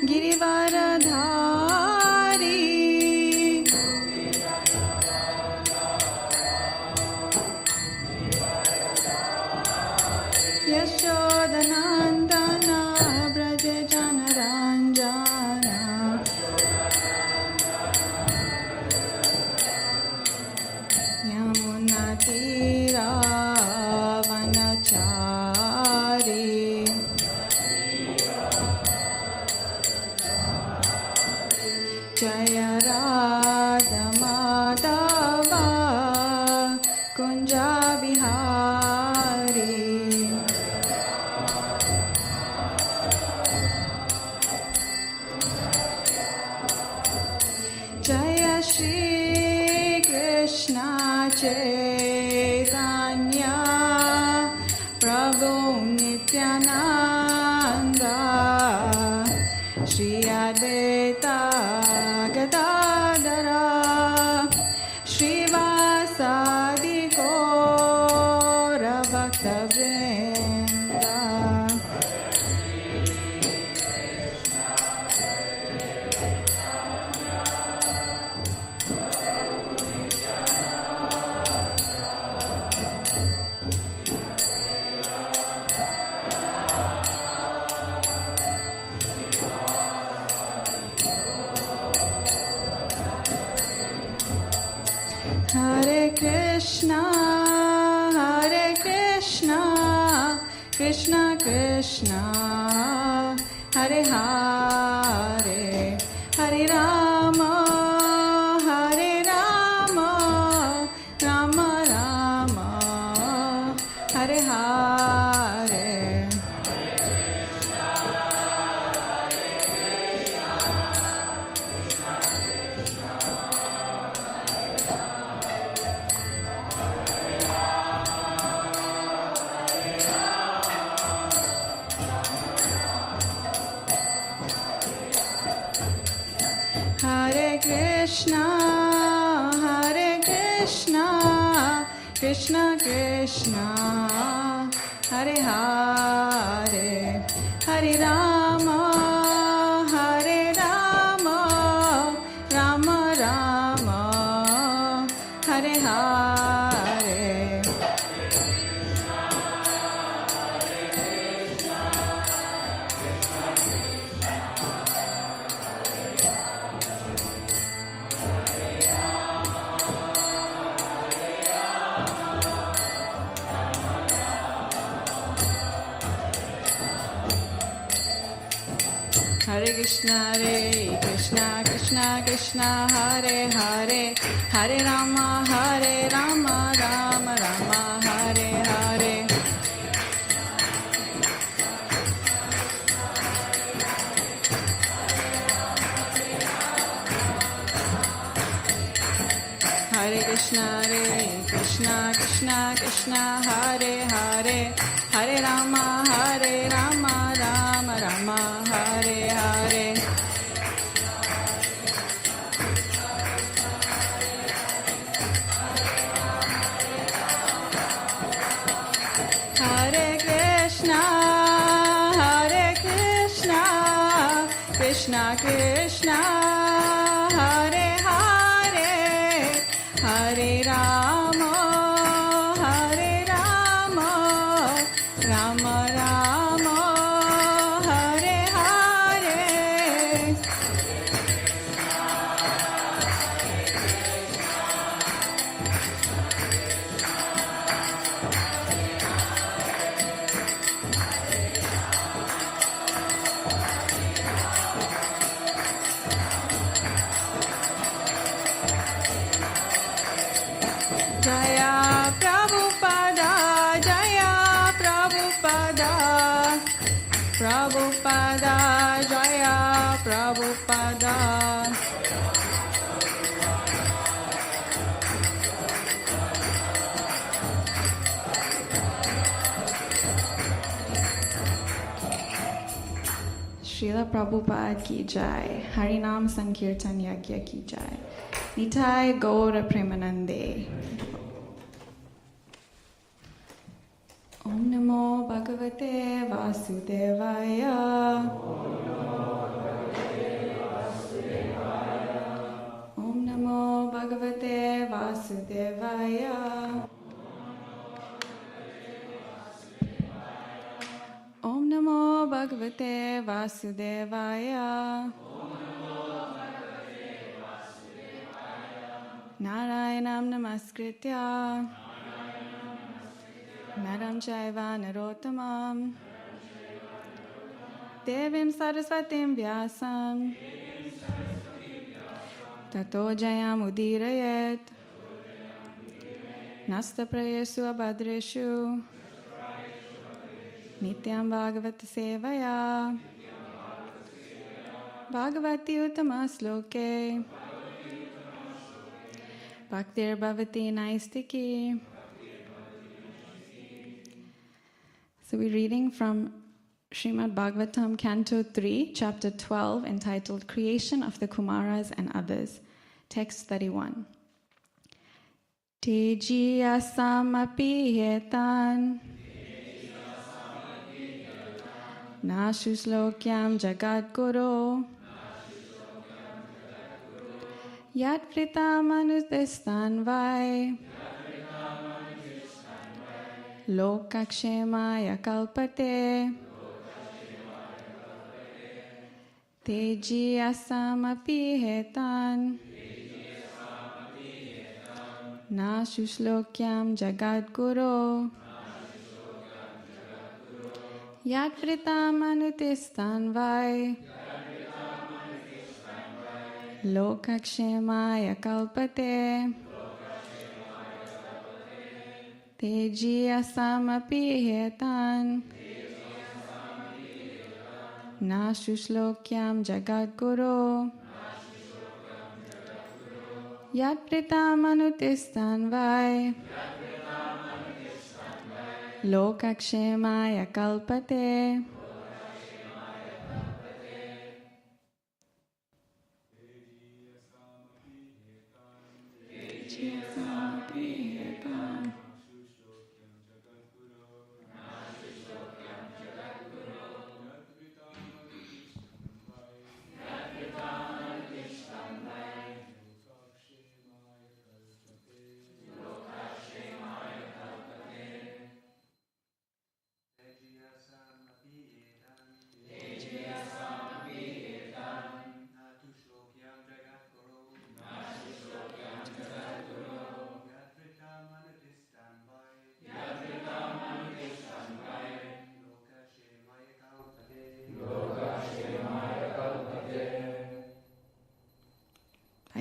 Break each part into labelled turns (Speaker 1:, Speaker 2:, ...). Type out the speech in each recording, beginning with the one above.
Speaker 1: Girivaradhari Yashodanandana Braja Janaranjana Yamunatira Vanachari Jaya Radha Madhava Kunja Bihari Jaya Shri Krishna Chaitanya Prabhu Nityananda Shri Advaita Gadadara Srivasadi Gaura Bhaktavrinda Hare Krishna, Krishna Krishna, Hare Hare, Hare Rama, Rama Rama, Hare Hare. Hare Krishna, Krishna Krishna, Hare Hare, Hare Rama, Rama Rama, Hare Hare. Hare Krishna, Krishna Krishna, Hare Hare, Hare Rama, Rama Rama, Hare Hare. Hare Krishna, Krishna, Hare Hare, Hare Rama, Rama Rama, Hare Hare. Hare Krishna, Krishna Krishna, Hare Hare, Hare Rama, Rama Rama, Hare Hare. Jaya Prabhupada, Prabhupada, Jaya Prabhupada. Srila Prabhupada ki jai, Harinam Sankirtan Yagya ki jai, Nitai Gaura Premanande. Om Namo Bhagavate Vasudevaya. Om Namo Bhagavate Vasudevaya. Om Namo Bhagavate Vasudevaya. Narayanam Namaskritya Naram Chaiva Narottamam Devim Saraswatim Vyasam Tato Jayam Udirayet Nasta Prayesu Abhadreshu Nityam Bhagavata Sevaya Bhagavati Uttama Sloke Bhaktir Bhavati Naistiki. So we're reading from Śrimad Bhāgavatam, Canto 3, Chapter 12, entitled Creation of the Kumaras and Others. Text 31. Teji asamapi hetan Nashu slokyam jagadguru Yat pritam anudestanvai Lokakshemaya kalpate Teji asamapi hetan Nashu slokyam jagadguru Yat pritam anudestanvai Lokakshemaya kalpate Teji asamapi hetan Nashu slokyam jagadguru Yat pritam anutistanvai Lokakshemaya kalpate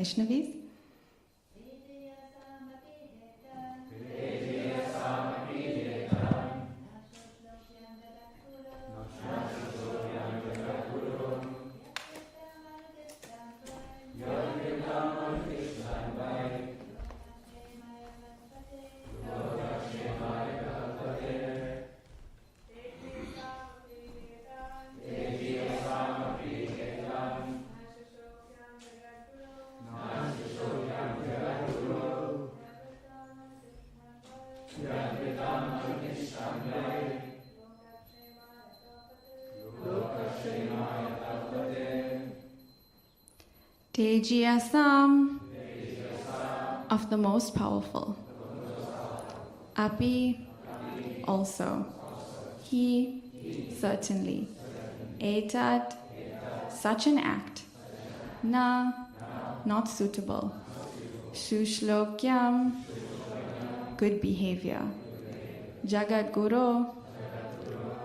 Speaker 1: Vaishnavis. Tejiyasam, of the most powerful. Api, also. He, certainly. Etat, such an act. Na, not suitable. Shushlokyam, good behavior. Jagadguru,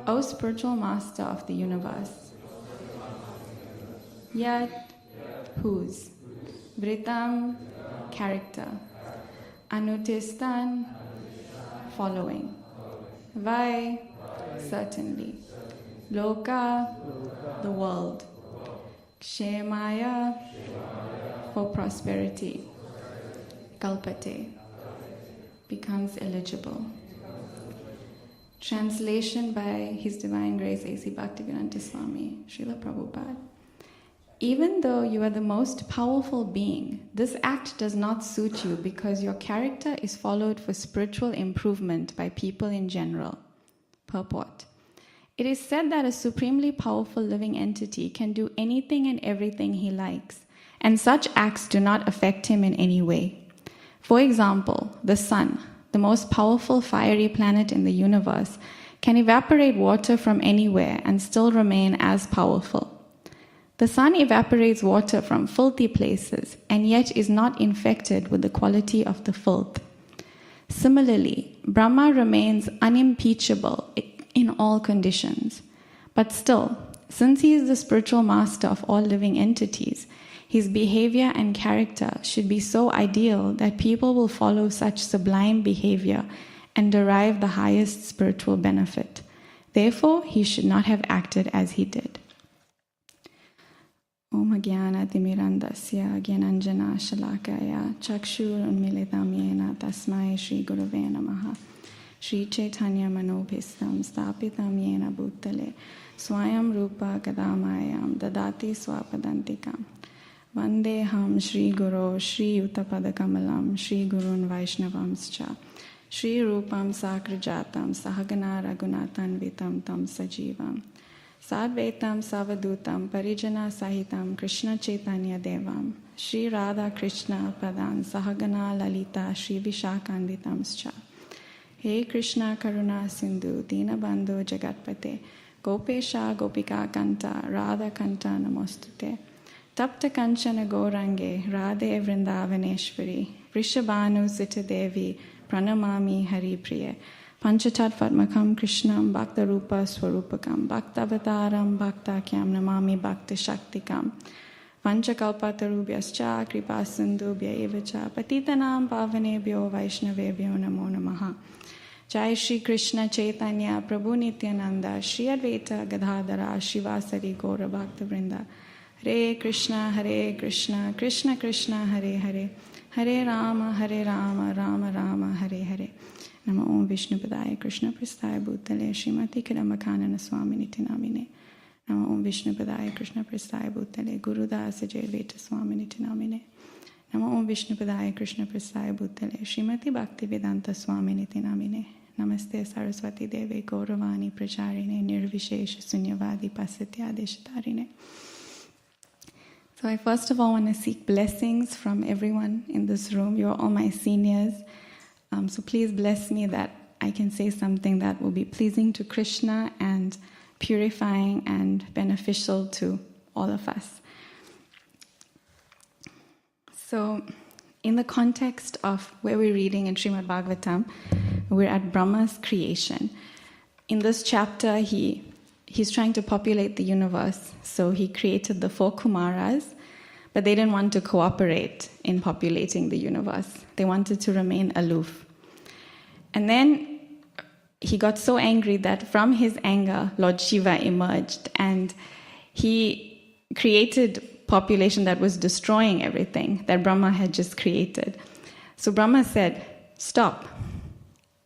Speaker 1: O spiritual master of the universe. Yat, whose. Vritam, character. Anutistan, following. Vai, certainly. Loka, the world. Kshemaya, for prosperity. Kalpate, becomes eligible. Translation by His Divine Grace A.C. Bhaktivedanta Swami, Srila Prabhupada. Even though you are the most powerful being, this act does not suit you because your character is followed for spiritual improvement by people in general. Purport. It is said that a supremely powerful living entity can do anything and everything he likes, and such acts do not affect him in any way. For example, the sun, the most powerful fiery planet in the universe, can evaporate water from anywhere and still remain as powerful. The sun evaporates water from filthy places and yet is not infected with the quality of the filth. Similarly, Brahma remains unimpeachable in all conditions. But still, since he is the spiritual master of all living entities, his behavior and character should be so ideal that people will follow such sublime behavior and derive the highest spiritual benefit. Therefore, he should not have acted as he did. Om Jnana Timirandasya Gyananjana Shalakaya Chakshur Unmilitam Yena Tasmai Shri Gurave Namaha Shri Chaitanya Manobhistam Stapitam Yena Bhutale Swayam Rupa Kadamayam Dadati Swapadantikam Vandeham Shri Guru Shri Uttapada Kamalam Shri Gurun Vaishnavamscha Shri Rupam Sakrajatam Sahagana Raghunathan Vitam Tam Sajivam Sadvaitam Savadutam Parijana Sahitam Krishna Chaitanya Devam Shri Radha Krishna Padan Sahagana Lalita Shri Vishakanditamscha He Krishna Karuna Sindhu Dinabandhu Jagatpate Gopesha Gopika Kanta Radha Kanta Namostute Tapta Kanchana Gourange Radhe Vrindavaneshwari Vrishabhanu Sita Devi Pranamami Hari Priya Panchatatvatmakam Krishnam Bhakta Rupa Swarupakam Bhaktavataram Bhaktakyam Namami Bhakta Shaktikam Panchakalpatarubhyascha Kripa Sindhubhya Evacha Patitanam Pavanebhyo Vaishnavebhyo Namo Namaha Jai Shri Krishna Chaitanya Prabhu Nityananda Shri Advaita Gadadhara Shivasari Gaura Bhakta Vrinda Hare Krishna Krishna Krishna Hare Hare Hare Rama Rama Rama Hare Hare Nama Om Vishnu Padaya Krishna Prasthaya Bhutale Srimati Kadamakanana Swami Nitinamine Nama Om Vishnu Padaya Krishna Prasthaya Bhutale Gurudasa Jayaveta Swami Nitinamine Nama Om Vishnu Padaya Krishna Prasthaya Bhutale Srimati Bhaktivedanta Swami Nitinamine Namaste Saraswati Deve Gauravani Pracharine Nirvishesha Sunyavadi Pasatya Deshatarine. So I first of all want to seek blessings from everyone in this room. You're all my seniors. So please bless me that I can say something that will be pleasing to Krishna and purifying and beneficial to all of us. So in the context of where we're reading in Śrimad Bhāgavatam, we're at Brahma's creation. In this chapter, he's trying to populate the universe. So he created the 4 Kumaras, but they didn't want to cooperate in populating the universe. They wanted to remain aloof. And then he got so angry that from his anger, Lord Shiva emerged, and he created population that was destroying everything that Brahma had just created. So Brahma said, "Stop.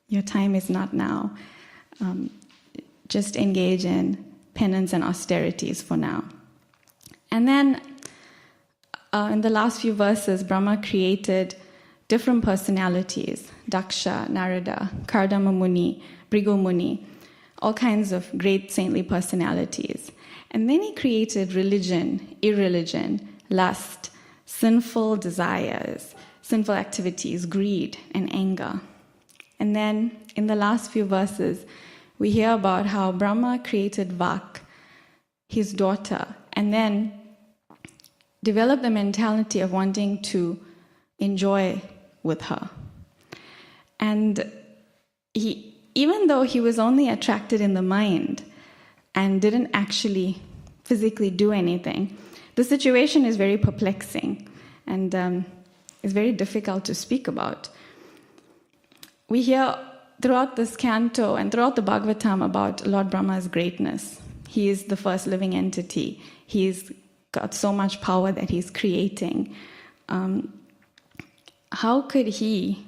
Speaker 1: Your time is not now. Just engage in penance and austerities for now." And then in the last few verses, Brahma created different personalities: Daksha, Narada, Kardama Muni, Bhrigu Muni, all kinds of great saintly personalities. And then he created religion, irreligion, lust, sinful desires, sinful activities, greed, and anger. And then in the last few verses, we hear about how Brahma created Vak, his daughter, and then developed the mentality of wanting to enjoy with her. And even though he was only attracted in the mind and didn't actually physically do anything, the situation is very perplexing and is very difficult to speak about. We hear throughout this canto and throughout the Bhagavatam about Lord Brahma's greatness. He is the first living entity. He's got so much power that he's creating. How could he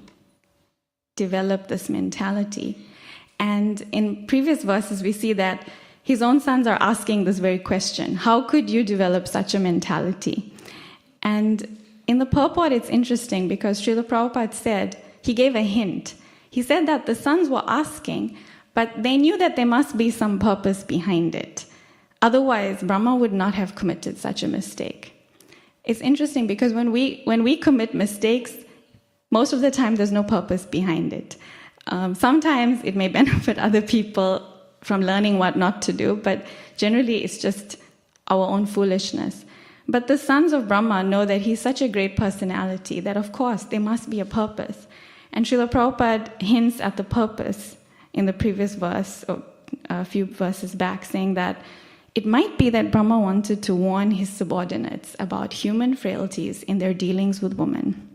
Speaker 1: develop this mentality? And in previous verses, we see that his own sons are asking this very question: how could you develop such a mentality? And in the purport, it's interesting because Srila Prabhupada said, he gave a hint. He said that the sons were asking, But they knew that there must be some purpose behind it. Otherwise, Brahma would not have committed such a mistake. It's interesting because when we commit mistakes, most of the time there's no purpose behind it. Sometimes it may benefit other people from learning what not to do, but generally it's just our own foolishness. But the sons of Brahma know that he's such a great personality that, of course, there must be a purpose. And Srila Prabhupada hints at the purpose in the previous verse, or a few verses back, saying that it might be that Brahma wanted to warn his subordinates about human frailties in their dealings with women.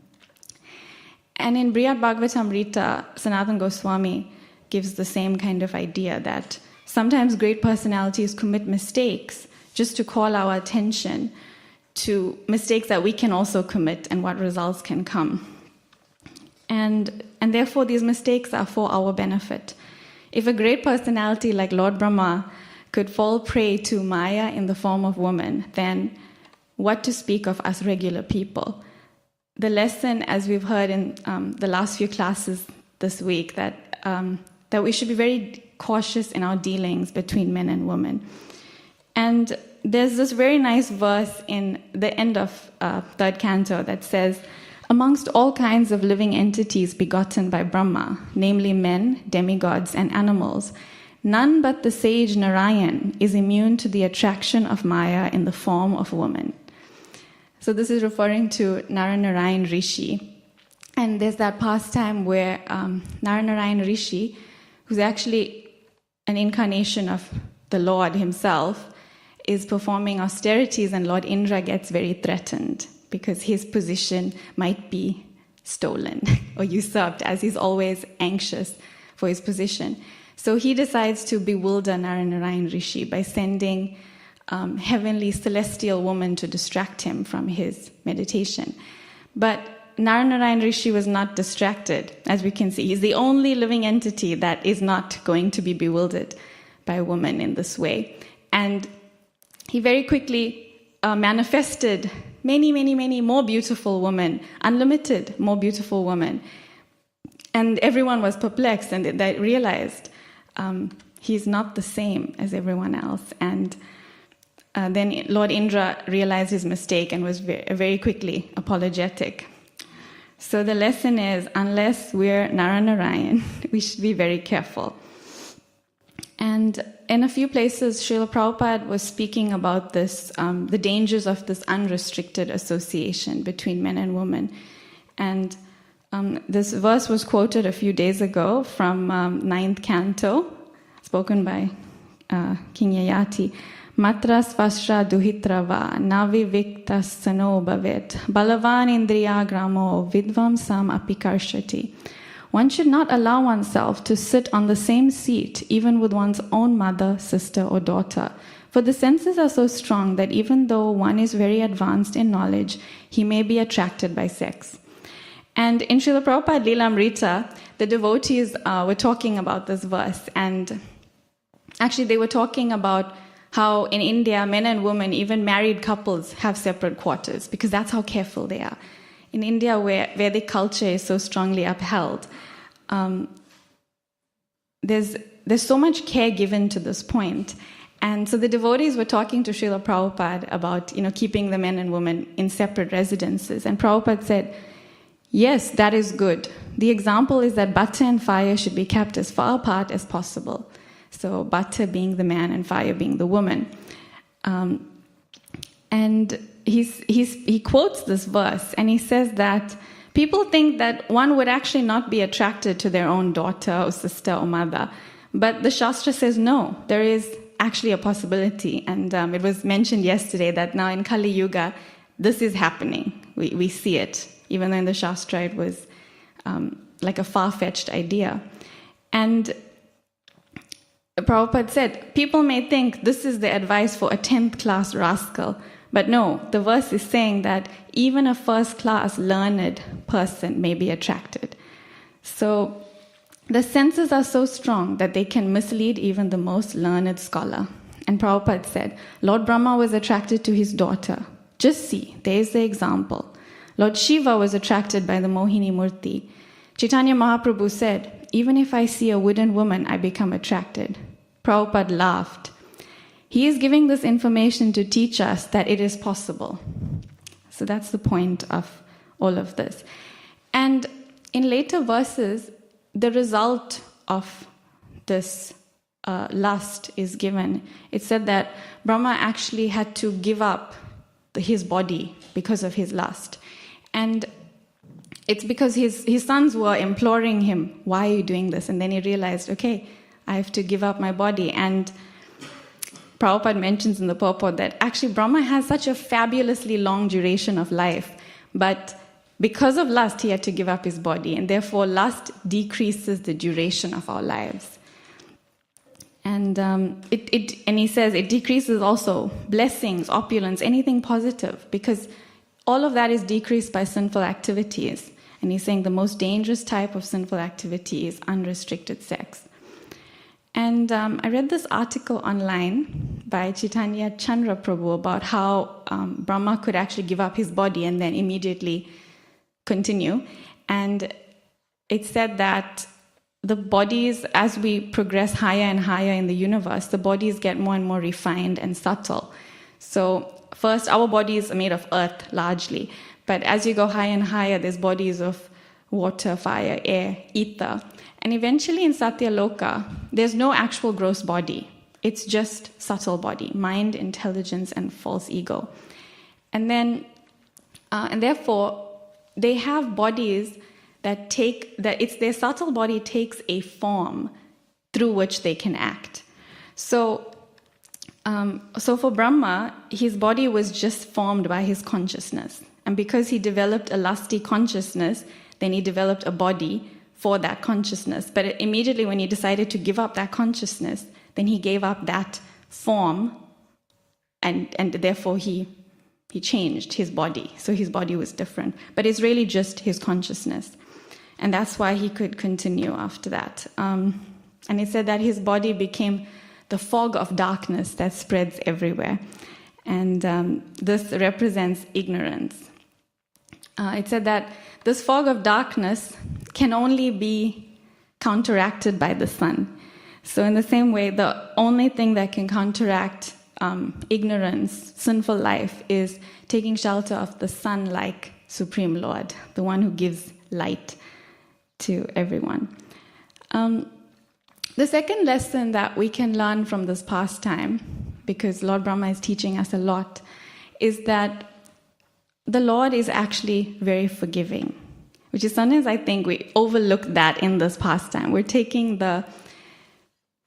Speaker 1: And in Śrimad Bhāgavatam Rita, Sanatana Gosvami gives the same kind of idea that sometimes great personalities commit mistakes just to call our attention to mistakes that we can also commit and what results can come. And therefore these mistakes are for our benefit. If a great personality like Lord Brahma could fall prey to Maya in the form of woman, then what to speak of us regular people? The lesson, as we've heard in the last few classes this week, that we should be very cautious in our dealings between men and women. And there's this very nice verse in the end of third canto that says, amongst all kinds of living entities begotten by Brahma, namely men, demigods, and animals, none but the sage Narayan is immune to the attraction of Maya in the form of woman. So this is referring to Narayan Rishi. And there's that pastime where Narayan Rishi, who's actually an incarnation of the Lord himself, is performing austerities, and Lord Indra gets very threatened because his position might be stolen or usurped, as he's always anxious for his position. So he decides to bewilder Narayan Rishi by sending heavenly celestial woman to distract him from his meditation. But Narayan Rishi was not distracted, as we can see. He's the only living entity that is not going to be bewildered by a woman in this way. And he very quickly manifested many more beautiful women, unlimited more beautiful women. And everyone was perplexed, and they realized he's not the same as everyone else. And then Lord Indra realized his mistake and was very quickly apologetic. So the lesson is, unless we're Narayan, we should be very careful. And in a few places, Srila Prabhupada was speaking about this, the dangers of this unrestricted association between men and women. And this verse was quoted a few days ago from 9th canto, spoken by King Yayati. Matra svashra duhitrava navi viktas sano bhavet balavan indriya gramo vidvam sam apikarshati. One should not allow oneself to sit on the same seat even with one's own mother, sister, or daughter. For the senses are so strong that even though one is very advanced in knowledge, he may be attracted by sex. And in Srila Prabhupada Lilamrita, the devotees were talking about this verse. And actually they were talking about how in India, men and women, even married couples, have separate quarters because that's how careful they are. In India, where the culture is so strongly upheld, there's so much care given to this point. And so the devotees were talking to Srila Prabhupada about, keeping the men and women in separate residences. And Prabhupada said, yes, that is good. The example is that butter and fire should be kept as far apart as possible. So butter being the man and fire being the woman. And he quotes this verse, and he says that people think that one would actually not be attracted to their own daughter or sister or mother. But the Shastra says no, there is actually a possibility. And it was mentioned yesterday that now in Kali Yuga, this is happening. We see it, even though in the Shastra it was like a far-fetched idea. And Prabhupada said, people may think this is the advice for a 10th class rascal, but no, the verse is saying that even a first class learned person may be attracted. So the senses are so strong that they can mislead even the most learned scholar. And Prabhupada said, Lord Brahma was attracted to his daughter. Just see, there's the example. Lord Shiva was attracted by the Mohini Murti. Chaitanya Mahaprabhu said, even if I see a wooden woman, I become attracted. Prabhupada laughed. He is giving this information to teach us that it is possible. So that's the point of all of this. And in later verses, the result of this lust is given. It said that Brahma actually had to give up his body because of his lust. And it's because his sons were imploring him, why are you doing this? And then he realized, okay, I have to give up my body. And Prabhupada mentions in the purport that actually Brahma has such a fabulously long duration of life, but because of lust, he had to give up his body, and therefore lust decreases the duration of our lives. And and he says it decreases also blessings, opulence, anything positive, because all of that is decreased by sinful activities. And he's saying the most dangerous type of sinful activity is unrestricted sex. And I read this article online by Chaitanya Chandra Prabhu about how Brahma could actually give up his body and then immediately continue. And it said that the bodies, as we progress higher and higher in the universe, the bodies get more and more refined and subtle. So first, our bodies are made of earth largely, but as you go higher and higher, there's bodies of water, fire, air, ether. And eventually in Satya Loka, there's no actual gross body. It's just subtle body, mind, intelligence, and false ego. And then, and therefore, they have bodies that their subtle body takes a form through which they can act. So for Brahma, his body was just formed by his consciousness. And because he developed a lusty consciousness, then he developed a body for that consciousness. But immediately when he decided to give up that consciousness, then he gave up that form, and therefore he changed his body. So his body was different. But it's really just his consciousness. And that's why he could continue after that. And it said that his body became the fog of darkness that spreads everywhere. And this represents ignorance. It said that this fog of darkness can only be counteracted by the sun. So in the same way, the only thing that can counteract ignorance, sinful life, is taking shelter of the sun-like Supreme Lord, the one who gives light to everyone. The second lesson that we can learn from this pastime, because Lord Brahma is teaching us a lot, is that the Lord is actually very forgiving, which is sometimes I think we overlook that in this pastime. We're taking the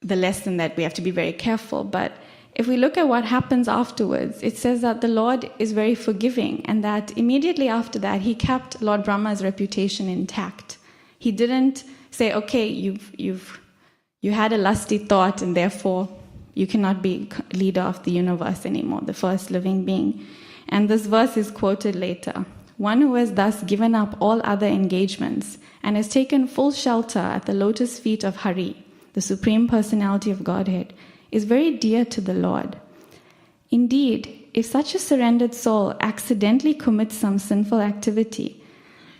Speaker 1: lesson that we have to be very careful, but if we look at what happens afterwards, it says that the Lord is very forgiving, and that immediately after that, he kept Lord Brahma's reputation intact. He didn't say, okay, you had a lusty thought, and therefore you cannot be leader of the universe anymore, the first living being. And this verse is quoted later. One who has thus given up all other engagements and has taken full shelter at the lotus feet of Hari, the Supreme Personality of Godhead, is very dear to the Lord. Indeed, if such a surrendered soul accidentally commits some sinful activity,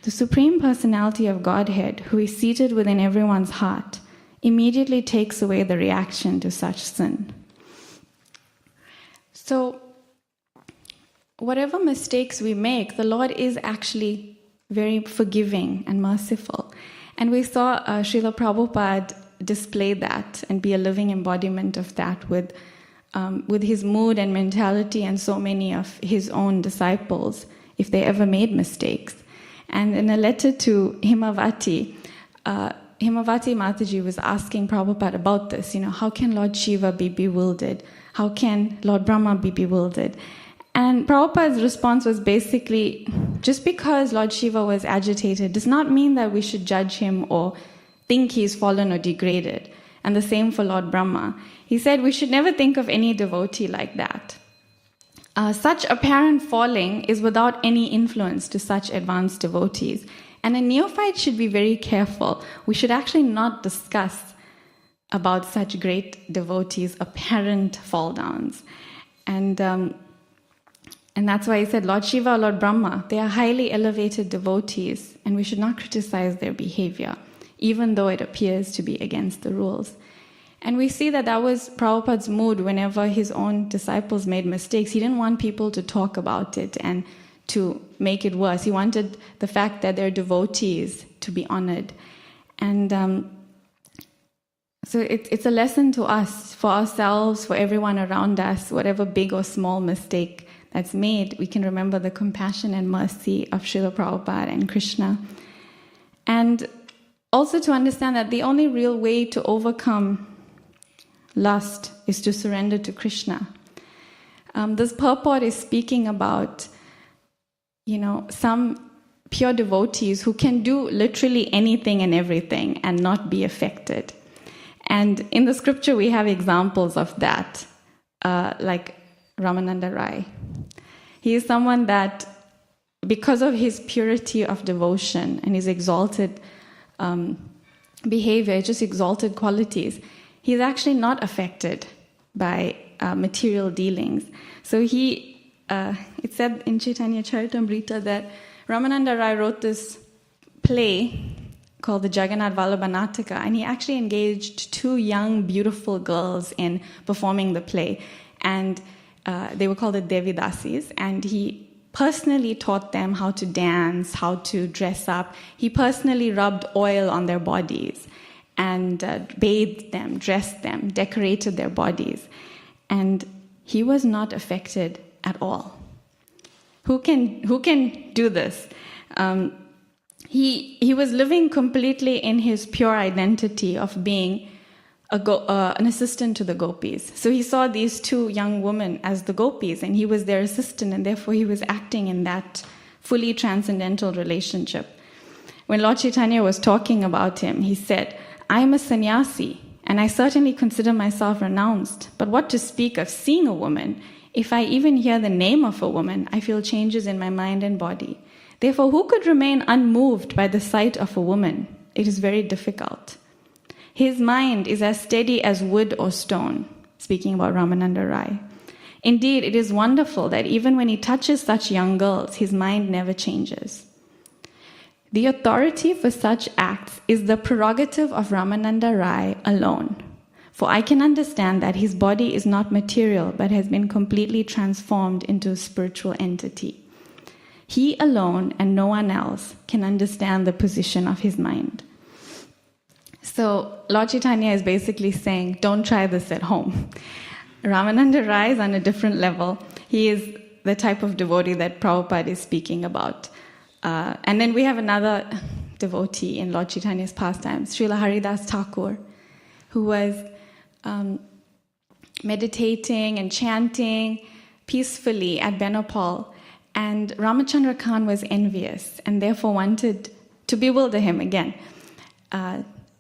Speaker 1: the Supreme Personality of Godhead, who is seated within everyone's heart, immediately takes away the reaction to such sin. So, whatever mistakes we make, the Lord is actually very forgiving and merciful. And we saw Srila Prabhupada display that and be a living embodiment of that with his mood and mentality and so many of his own disciples, if they ever made mistakes. And in a letter to Himavati, Himavati Mataji was asking Prabhupada about this. How can Lord Shiva be bewildered? How can Lord Brahma be bewildered? And Prabhupada's response was basically, just because Lord Shiva was agitated does not mean that we should judge him or think he's fallen or degraded. And the same for Lord Brahma. He said we should never think of any devotee like that. Such apparent falling is without any influence to such advanced devotees. And a neophyte should be very careful. We should actually not discuss about such great devotees' apparent fall downs. And that's why he said, Lord Shiva, Lord Brahma, they are highly elevated devotees, and we should not criticize their behavior, even though it appears to be against the rules. And we see that that was Prabhupada's mood whenever his own disciples made mistakes. He didn't want people to talk about it and to make it worse. He wanted the fact that they're devotees to be honored. And so it's a lesson to us, for ourselves, for everyone around us, whatever big or small mistake that's made, we can remember the compassion and mercy of Srila Prabhupada and Krishna. And also to understand that the only real way to overcome lust is to surrender to Krishna. This purport is speaking about, some pure devotees who can do literally anything and everything and not be affected. And in the scripture we have examples of that, like Ramananda Rai. He is someone that, because of his purity of devotion and his exalted behavior, just exalted qualities, he's actually not affected by material dealings. So it said in Chaitanya Charitamrita that Ramananda Rai wrote this play called the Jagannath Vallabha Nataka, and he actually engaged 2 young, beautiful girls in performing the play. And they were called the Devidasis, and he personally taught them how to dance, how to dress up. He personally rubbed oil on their bodies and bathed them, dressed them, decorated their bodies. And he was not affected at all. Who can do this? He was living completely in his pure identity of being an assistant to the gopis. So he saw these 2 young women as the gopis, and he was their assistant, and therefore he was acting in that fully transcendental relationship. When Lord Chaitanya was talking about him, he said, "I am a sannyasi, and I certainly consider myself renounced. But what to speak of seeing a woman? If I even hear the name of a woman, I feel changes in my mind and body. Therefore, who could remain unmoved by the sight of a woman? It is very difficult. His mind is as steady as wood or stone," speaking about Ramananda Rai. "Indeed, it is wonderful that even when he touches such young girls, his mind never changes. The authority for such acts is the prerogative of Ramananda Rai alone. For I can understand that his body is not material, but has been completely transformed into a spiritual entity. He alone and no one else can understand the position of his mind." So Lord Chaitanya is basically saying, don't try this at home. Ramananda Rai is on a different level. He is the type of devotee that Prabhupada is speaking about. And then we have another devotee in Lord Chaitanya's pastimes, Srila Haridas Thakur, who was meditating and chanting peacefully at Benopal. And Ramachandra Khan was envious and therefore wanted to bewilder him again.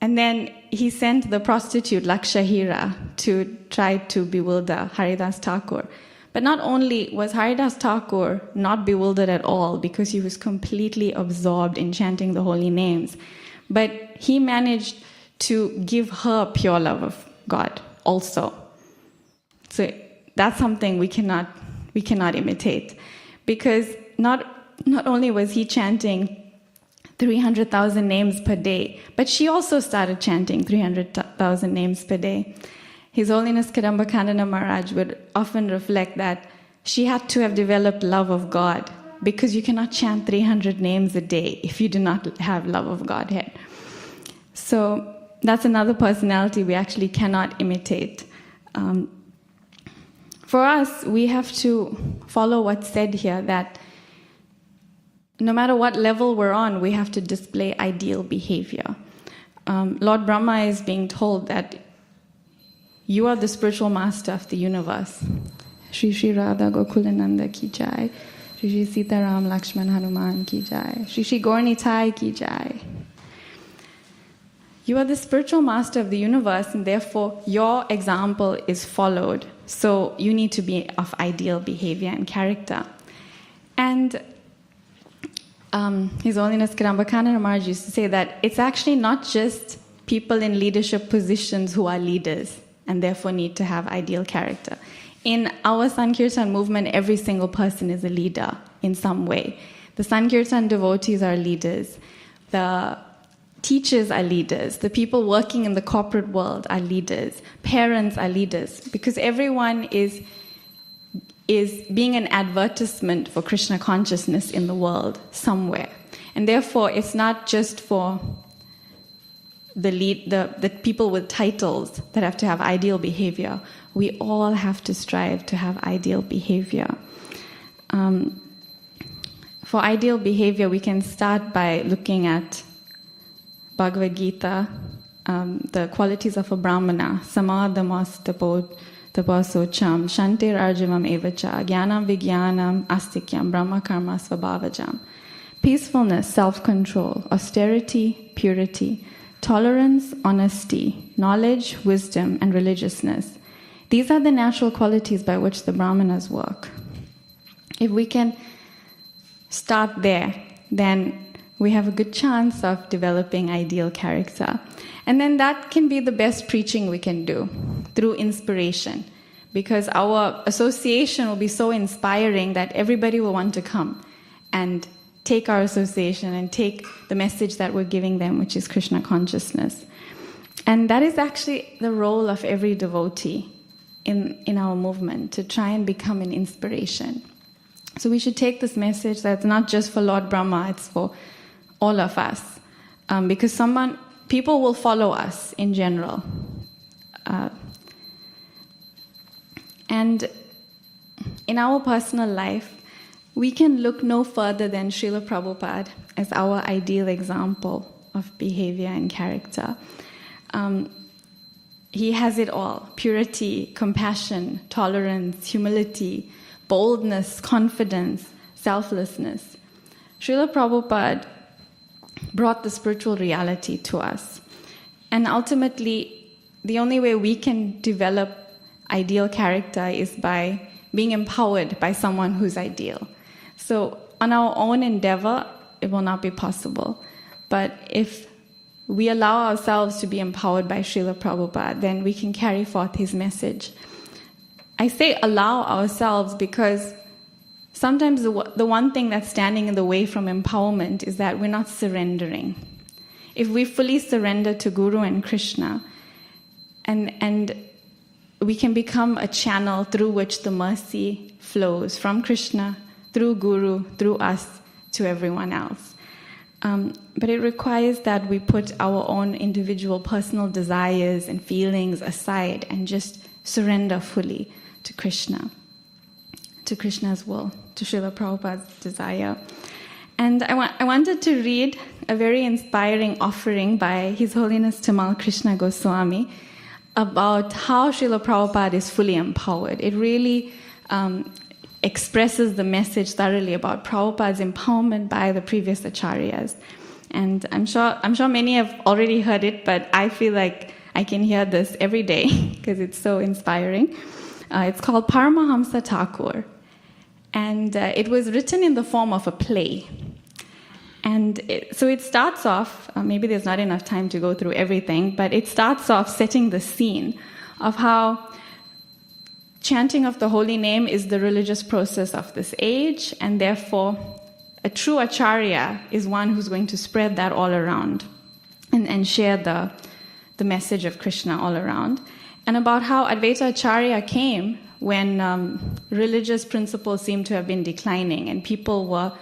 Speaker 1: And then he sent the prostitute Lakshahira to try to bewilder Haridas Thakur. But not only was Haridas Thakur not bewildered at all because he was completely absorbed in chanting the holy names, but he managed to give her pure love of God also. So that's something we cannot imitate, because not only was he chanting 300,000 names per day, but she also started chanting 300,000 names per day. His Holiness Kadamba Kandana Maharaj would often reflect that she had to have developed love of God, because you cannot chant 300 names a day if you do not have love of Godhead. So that's another personality we actually cannot imitate. For us, we have to follow what's said here, that no matter what level we're on, we have to display ideal behavior. Lord Brahma is being told that you are the spiritual master of the universe. Shri Shri Radha Gokulananda ki jai. Shri Shri Sita Ram Lakshman Hanuman ki jai. Shri Shri Gaurnitai ki jai. You are the spiritual master of the universe, and therefore your example is followed. So you need to be of ideal behavior and character. And His Holiness Kadamba Kandana Maharaj used to say that it's actually not just people in leadership positions who are leaders and therefore need to have ideal character. In our Sankirtan movement, every single person is a leader in some way. The Sankirtan devotees are leaders. The Teachers are leaders. The people working in the corporate world are leaders. Parents are leaders. Because everyone is being an advertisement for Krishna consciousness in the world somewhere. And therefore, it's not just for the people with titles that have to have ideal behavior. We all have to strive to have ideal behavior. For ideal behavior, we can start by looking at Bhagavad Gita, the qualities of a Brahmana, samadhamas tapasocham, shantir arjavam evacha, jnanam vijnanam astikyam, brahma karma svabhavajam. Peacefulness, self-control, austerity, purity, tolerance, honesty, knowledge, wisdom, and religiousness. These are the natural qualities by which the Brahmanas work. If we can start there, then we have a good chance of developing ideal character. And then that can be the best preaching we can do, through inspiration. Because our association will be so inspiring that everybody will want to come and take our association and take the message that we're giving them, which is Krishna consciousness. And that is actually the role of every devotee in our movement, to try and become an inspiration. So we should take this message that's not just for Lord Brahma, it's for all of us. Because people will follow us in general. And in our personal life, we can look no further than Srila Prabhupada as our ideal example of behavior and character. He has it all: purity, compassion, tolerance, humility, boldness, confidence, selflessness. Srila Prabhupada brought the spiritual reality to us. And ultimately, the only way we can develop ideal character is by being empowered by someone who's ideal. So on our own endeavor, it will not be possible. But if we allow ourselves to be empowered by Srila Prabhupada, then we can carry forth his message. I say allow ourselves because sometimes the one thing that's standing in the way from empowerment is that we're not surrendering. If we fully surrender to Guru and Krishna, and we can become a channel through which the mercy flows from Krishna, through Guru, through us, to everyone else. But it requires that we put our own individual personal desires and feelings aside and just surrender fully to Krishna, to Krishna's will, to Srila Prabhupada's desire. And I wanted to read a very inspiring offering by His Holiness Tamala Krishna Gosvami about how Srila Prabhupada is fully empowered. It really expresses the message thoroughly about Prabhupada's empowerment by the previous acharyas. And I'm sure many have already heard it, but I feel like I can hear this every day because it's so inspiring. It's called Paramahamsa Thakura. And it was written in the form of a play. And so it starts off, maybe there's not enough time to go through everything, but it starts off setting the scene of how chanting of the holy name is the religious process of this age, and therefore a true acharya is one who's going to spread that all around and share the message of Krishna all around. And about how Advaita Acharya came when religious principles seemed to have been declining and people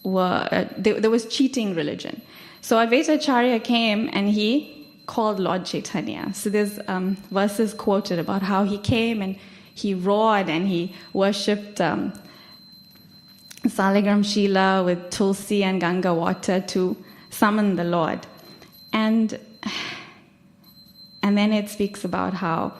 Speaker 1: there was cheating religion. So Advaita Acharya came and he called Lord Chaitanya. So there's verses quoted about how he came and he roared and he worshipped Saligram Shila with Tulsi and Ganga water to summon the Lord. And then it speaks about how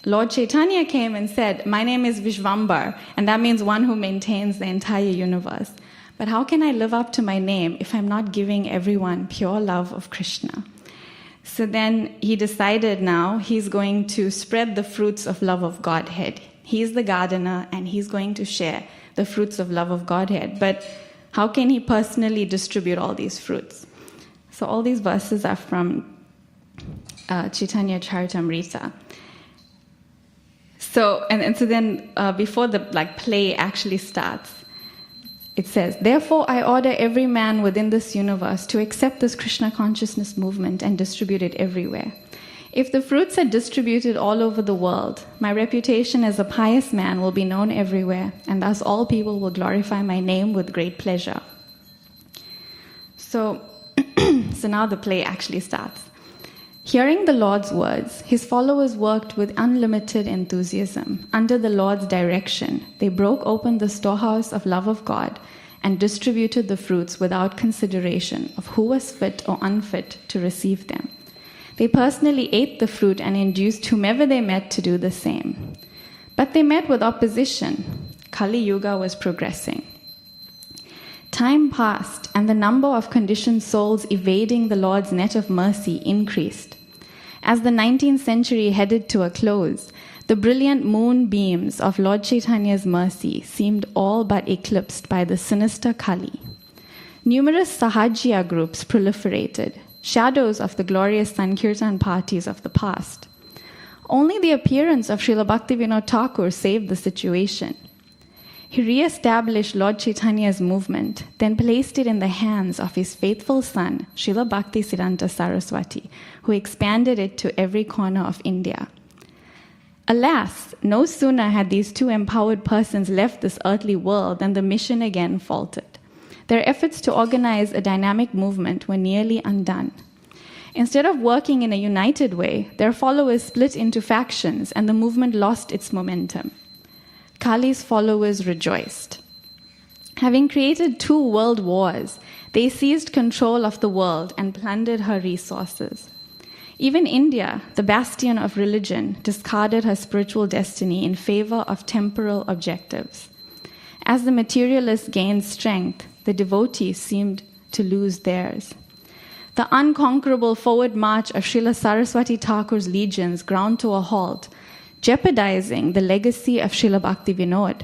Speaker 1: Lord Chaitanya came and said, "My name is Vishvambar," and that means one who maintains the entire universe. But how can I live up to my name if I'm not giving everyone pure love of Krishna? So then he decided now he's going to spread the fruits of love of Godhead. He's the gardener and he's going to share the fruits of love of Godhead. But how can he personally distribute all these fruits? So all these verses are from Chaitanya Charitamrita. So and so then before the play actually starts, it says, "Therefore I order every man within this universe to accept this Krishna consciousness movement and distribute it everywhere. If the fruits are distributed all over the world, my reputation as a pious man will be known everywhere, and thus all people will glorify my name with great pleasure." So now the play actually starts. Hearing the Lord's words, his followers worked with unlimited enthusiasm. Under the Lord's direction, they broke open the storehouse of love of God and distributed the fruits without consideration of who was fit or unfit to receive them. They personally ate the fruit and induced whomever they met to do the same. But they met with opposition. Kali Yuga was progressing. Time passed, and the number of conditioned souls evading the Lord's net of mercy increased. As the 19th century headed to a close, the brilliant moonbeams of Lord Chaitanya's mercy seemed all but eclipsed by the sinister Kali. Numerous Sahajya groups proliferated, shadows of the glorious Sankirtan parties of the past. Only the appearance of Srila Bhaktivedanta Thakur saved the situation. He re-established Lord Chaitanya's movement, then placed it in the hands of his faithful son, Srila Bhaktisiddhanta Saraswati, who expanded it to every corner of India. Alas, no sooner had these two empowered persons left this earthly world than the mission again faltered. Their efforts to organize a dynamic movement were nearly undone. Instead of working in a united way, their followers split into factions and the movement lost its momentum. Kali's followers rejoiced. Having created 2 world wars, they seized control of the world and plundered her resources. Even India, the bastion of religion, discarded her spiritual destiny in favor of temporal objectives. As the materialists gained strength, the devotees seemed to lose theirs. The unconquerable forward march of Srila Saraswati Thakur's legions ground to a halt, jeopardizing the legacy of Srila Bhaktivinoda.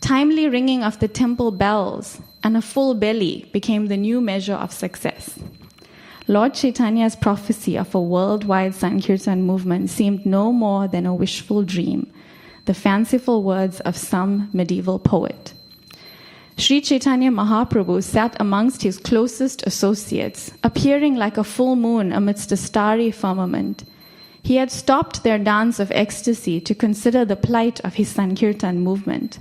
Speaker 1: Timely ringing of the temple bells and a full belly became the new measure of success. Lord Chaitanya's prophecy of a worldwide Sankirtan movement seemed no more than a wishful dream, the fanciful words of some medieval poet. Sri Chaitanya Mahaprabhu sat amongst his closest associates, appearing like a full moon amidst a starry firmament. He had stopped their dance of ecstasy to consider the plight of his Sankirtan movement.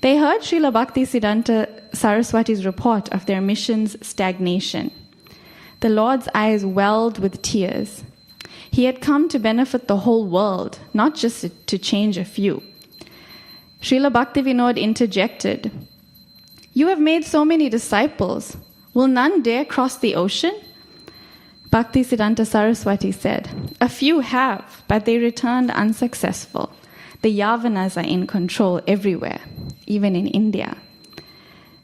Speaker 1: They heard Srila Bhaktisiddhanta Saraswati's report of their mission's stagnation. The Lord's eyes welled with tears. He had come to benefit the whole world, not just to change a few. Srila Bhaktivinoda interjected, "You have made so many disciples. Will none dare cross the ocean?" Bhaktisiddhanta Saraswati said, "A few have, but they returned unsuccessful. The Yavanas are in control everywhere, even in India."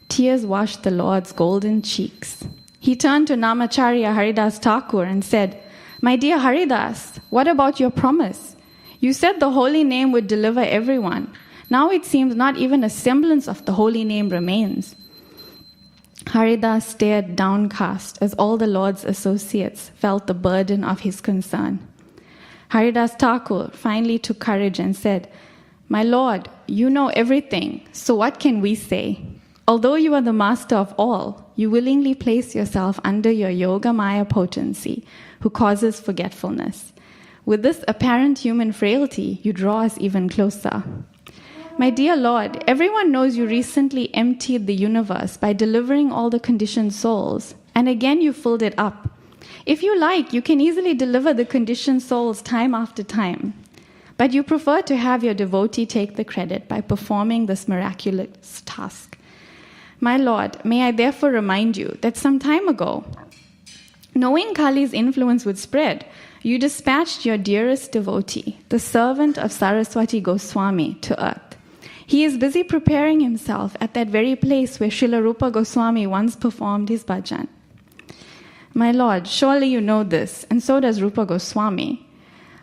Speaker 1: Tears washed the Lord's golden cheeks. He turned to Namacharya Haridas Thakur and said, "My dear Haridas, what about your promise? You said the holy name would deliver everyone. Now it seems not even a semblance of the holy name remains." Haridas stared downcast as all the Lord's associates felt the burden of his concern. Haridas Thakur finally took courage and said, "My Lord, you know everything, so what can we say? Although you are the master of all, you willingly place yourself under your Yoga Maya potency, who causes forgetfulness. With this apparent human frailty, you draw us even closer. My dear Lord, everyone knows you recently emptied the universe by delivering all the conditioned souls, and again you filled it up. If you like, you can easily deliver the conditioned souls time after time. But you prefer to have your devotee take the credit by performing this miraculous task. My Lord, may I therefore remind you that some time ago, knowing Kali's influence would spread, you dispatched your dearest devotee, the servant of Saraswati Goswami, to earth. He is busy preparing himself at that very place where Srila Rupa Goswami once performed his bhajan. My Lord, surely you know this, and so does Rupa Goswami.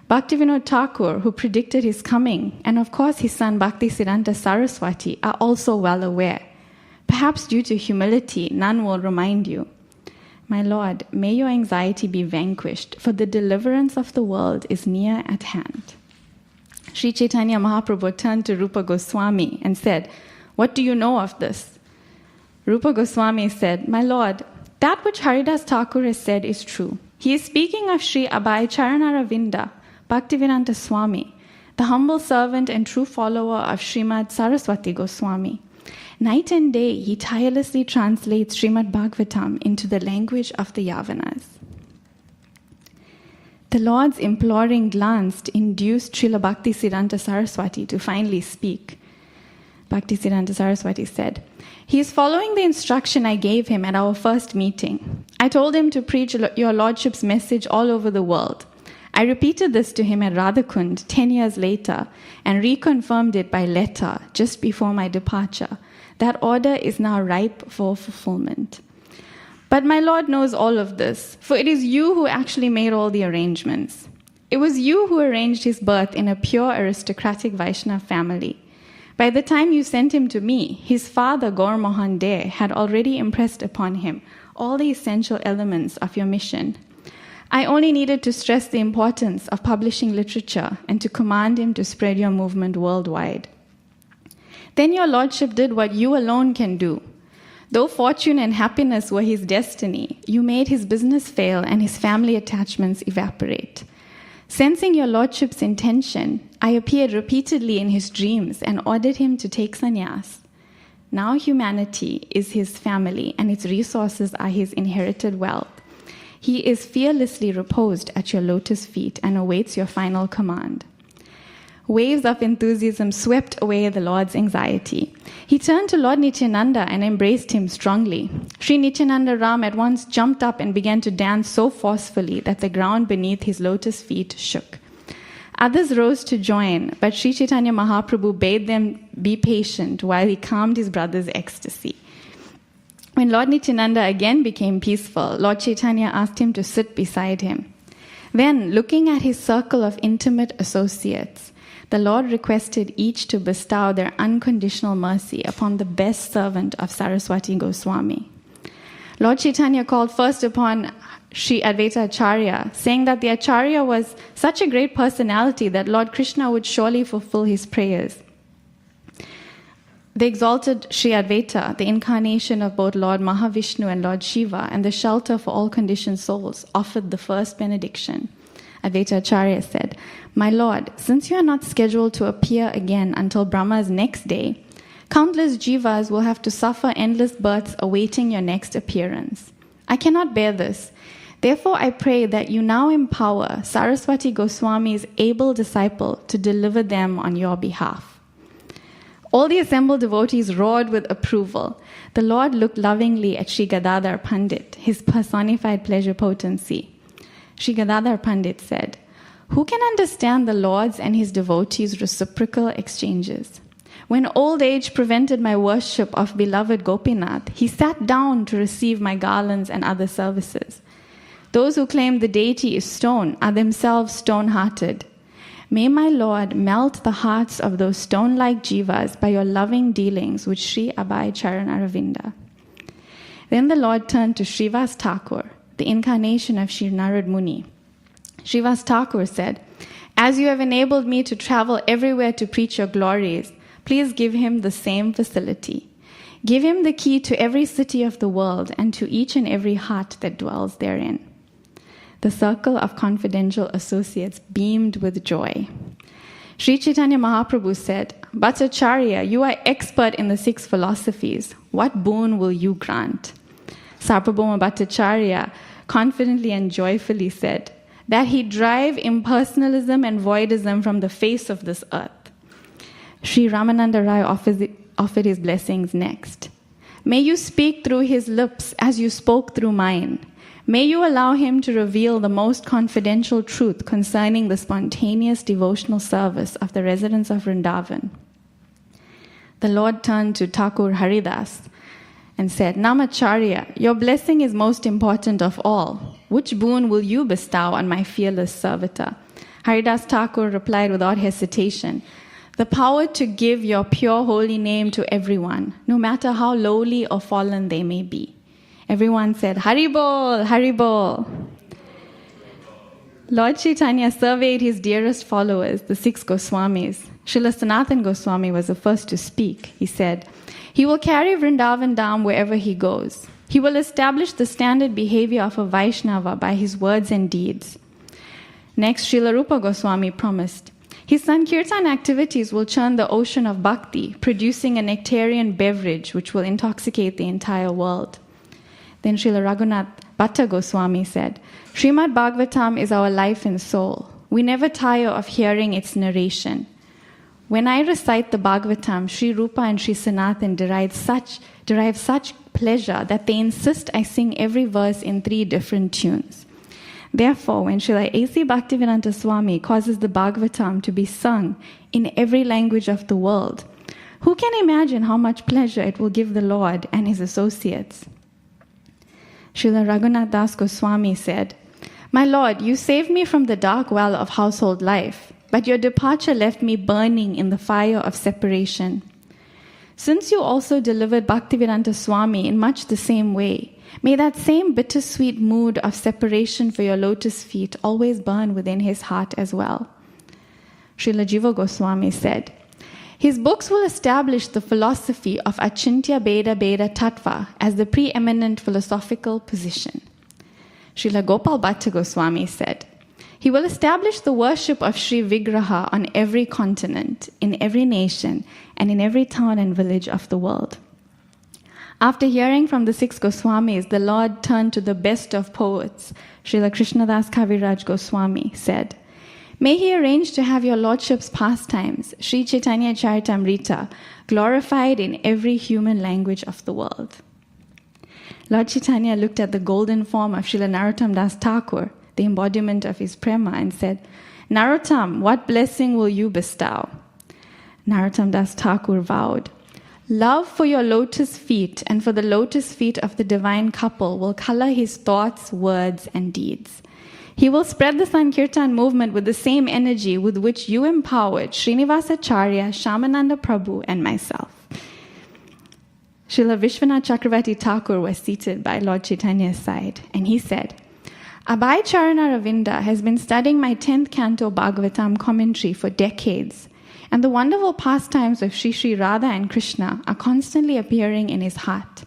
Speaker 1: Bhaktivinoda Thakur, who predicted his coming, and of course his son Bhaktisiddhanta Saraswati, are also well aware. Perhaps due to humility, none will remind you. My Lord, may your anxiety be vanquished, for the deliverance of the world is near at hand." Sri Chaitanya Mahaprabhu turned to Rupa Goswami and said, "What do you know of this?" Rupa Goswami said, "My Lord, that which Haridas Thakur has said is true. He is speaking of Sri Abhay Charanaravinda, Bhaktivedanta Swami, the humble servant and true follower of Srimad Saraswati Goswami. Night and day, he tirelessly translates Śrimad Bhāgavatam into the language of the Yavanas." The Lord's imploring glance induced Srila Bhaktisiddhanta Saraswati to finally speak. Bhaktisiddhanta Saraswati said, "He is following the instruction I gave him at our first meeting. I told him to preach your Lordship's message all over the world. I repeated this to him at Radhakund 10 years later and reconfirmed it by letter just before my departure. That order is now ripe for fulfillment. But my Lord knows all of this, for it is you who actually made all the arrangements. It was you who arranged his birth in a pure aristocratic Vaishnava family. By the time you sent him to me, his father, Gaur Mohan De, had already impressed upon him all the essential elements of your mission. I only needed to stress the importance of publishing literature and to command him to spread your movement worldwide. Then your Lordship did what you alone can do. Though fortune and happiness were his destiny, you made his business fail and his family attachments evaporate. Sensing your Lordship's intention, I appeared repeatedly in his dreams and ordered him to take sannyas. Now humanity is his family and its resources are his inherited wealth. He is fearlessly reposed at your lotus feet and awaits your final command." Waves of enthusiasm swept away the Lord's anxiety. He turned to Lord Nityananda and embraced him strongly. Sri Nityananda Ram at once jumped up and began to dance so forcefully that the ground beneath his lotus feet shook. Others rose to join, but Sri Chaitanya Mahaprabhu bade them be patient while he calmed his brother's ecstasy. When Lord Nityananda again became peaceful, Lord Chaitanya asked him to sit beside him. Then, looking at his circle of intimate associates, the Lord requested each to bestow their unconditional mercy upon the best servant of Saraswati Goswami. Lord Chaitanya called first upon Sri Advaita Acharya, saying that the Acharya was such a great personality that Lord Krishna would surely fulfill his prayers. They exalted Sri Advaita, the incarnation of both Lord Mahavishnu and Lord Shiva, and the shelter for all conditioned souls, offered the first benediction. Advaita Acharya said, "My Lord, since you are not scheduled to appear again until Brahma's next day, countless jivas will have to suffer endless births awaiting your next appearance. I cannot bear this. Therefore, I pray that you now empower Saraswati Goswami's able disciple to deliver them on your behalf." All the assembled devotees roared with approval. The Lord looked lovingly at Sri Gadadhar Pandit, his personified pleasure potency. Sri Gadadhar Pandit said, "Who can understand the Lord's and his devotees' reciprocal exchanges? When old age prevented my worship of beloved Gopinath, he sat down to receive my garlands and other services. Those who claim the deity is stone are themselves stone-hearted. May my Lord melt the hearts of those stone-like jivas by your loving dealings with Sri Abhay Charanaravinda." Then the Lord turned to Srivas Thakur, the incarnation of Sri Narad Muni. Srivas Thakur said, "As you have enabled me to travel everywhere to preach your glories, please give him the same facility. Give him the key to every city of the world and to each and every heart that dwells therein." The circle of confidential associates beamed with joy. Sri Chaitanya Mahaprabhu said, "But Acharya, you are expert in the 6 philosophies. What boon will you grant?" Sarvabhauma Bhattacharya confidently and joyfully said, "That he drive impersonalism and voidism from the face of this earth." Sri Ramananda Rai offered his blessings next. "May you speak through his lips as you spoke through mine. May you allow him to reveal the most confidential truth concerning the spontaneous devotional service of the residents of Vrindavan." The Lord turned to Thakur Haridas and said, "Namacharya, your blessing is most important of all. Which boon will you bestow on my fearless servitor?" Haridas Thakur replied without hesitation, "The power to give your pure holy name to everyone, no matter how lowly or fallen they may be." Everyone said, "Haribol, Haribol." Lord Chaitanya surveyed his dearest followers, the 6 Goswamis. Srila Sanatana Goswami was the first to speak. He said, He will carry Vrindavan Dham wherever he goes. He will establish the standard behavior of a Vaishnava by his words and deeds. Next, Srila Rupa Goswami promised, his Sankirtan activities will churn the ocean of bhakti, producing a nectarian beverage which will intoxicate the entire world. Then Srila Raghunath Bhatta Goswami said, Śrimad Bhāgavatam is our life and soul. We never tire of hearing its narration. When I recite the Bhagavatam, Sri Rupa and Sri Sanatan derive such pleasure that they insist I sing every verse in 3 different tunes. Therefore, when Srila A.C. Bhaktivedanta Swami causes the Bhagavatam to be sung in every language of the world, who can imagine how much pleasure it will give the Lord and his associates? Srila Raghunath Das Goswami said, My Lord, you saved me from the dark well of household life, but your departure left me burning in the fire of separation. Since you also delivered Bhaktivedanta Swami in much the same way, may that same bittersweet mood of separation for your lotus feet always burn within his heart as well. Srila Jiva Goswami said, his books will establish the philosophy of Achintya Beda Beda Tattva as the preeminent philosophical position. Srila Gopal Bhatta Goswami said, he will establish the worship of Sri Vigraha on every continent, in every nation, and in every town and village of the world. After hearing from the 6 Goswamis, the Lord turned to the best of poets. Srila Krishnadas Kaviraj Goswami said, May he arrange to have your Lordship's pastimes, Sri Chaitanya Charitamrita, glorified in every human language of the world. Lord Chaitanya looked at the golden form of Srila Narottam Das Thakur, the embodiment of his prema, and said, Narottam, what blessing will you bestow? Narottam Das Thakur vowed, love for your lotus feet and for the lotus feet of the divine couple will color his thoughts, words, and deeds. He will spread the Sankirtan movement with the same energy with which you empowered Srinivasacharya, Shamananda Prabhu, and myself. Srila Vishwanath Chakravarti Thakur was seated by Lord Chaitanya's side, and he said, Abhay Charana Ravinda has been studying my 10th canto Bhagavatam commentary for decades, and the wonderful pastimes of Sri Sri Radha and Krishna are constantly appearing in his heart.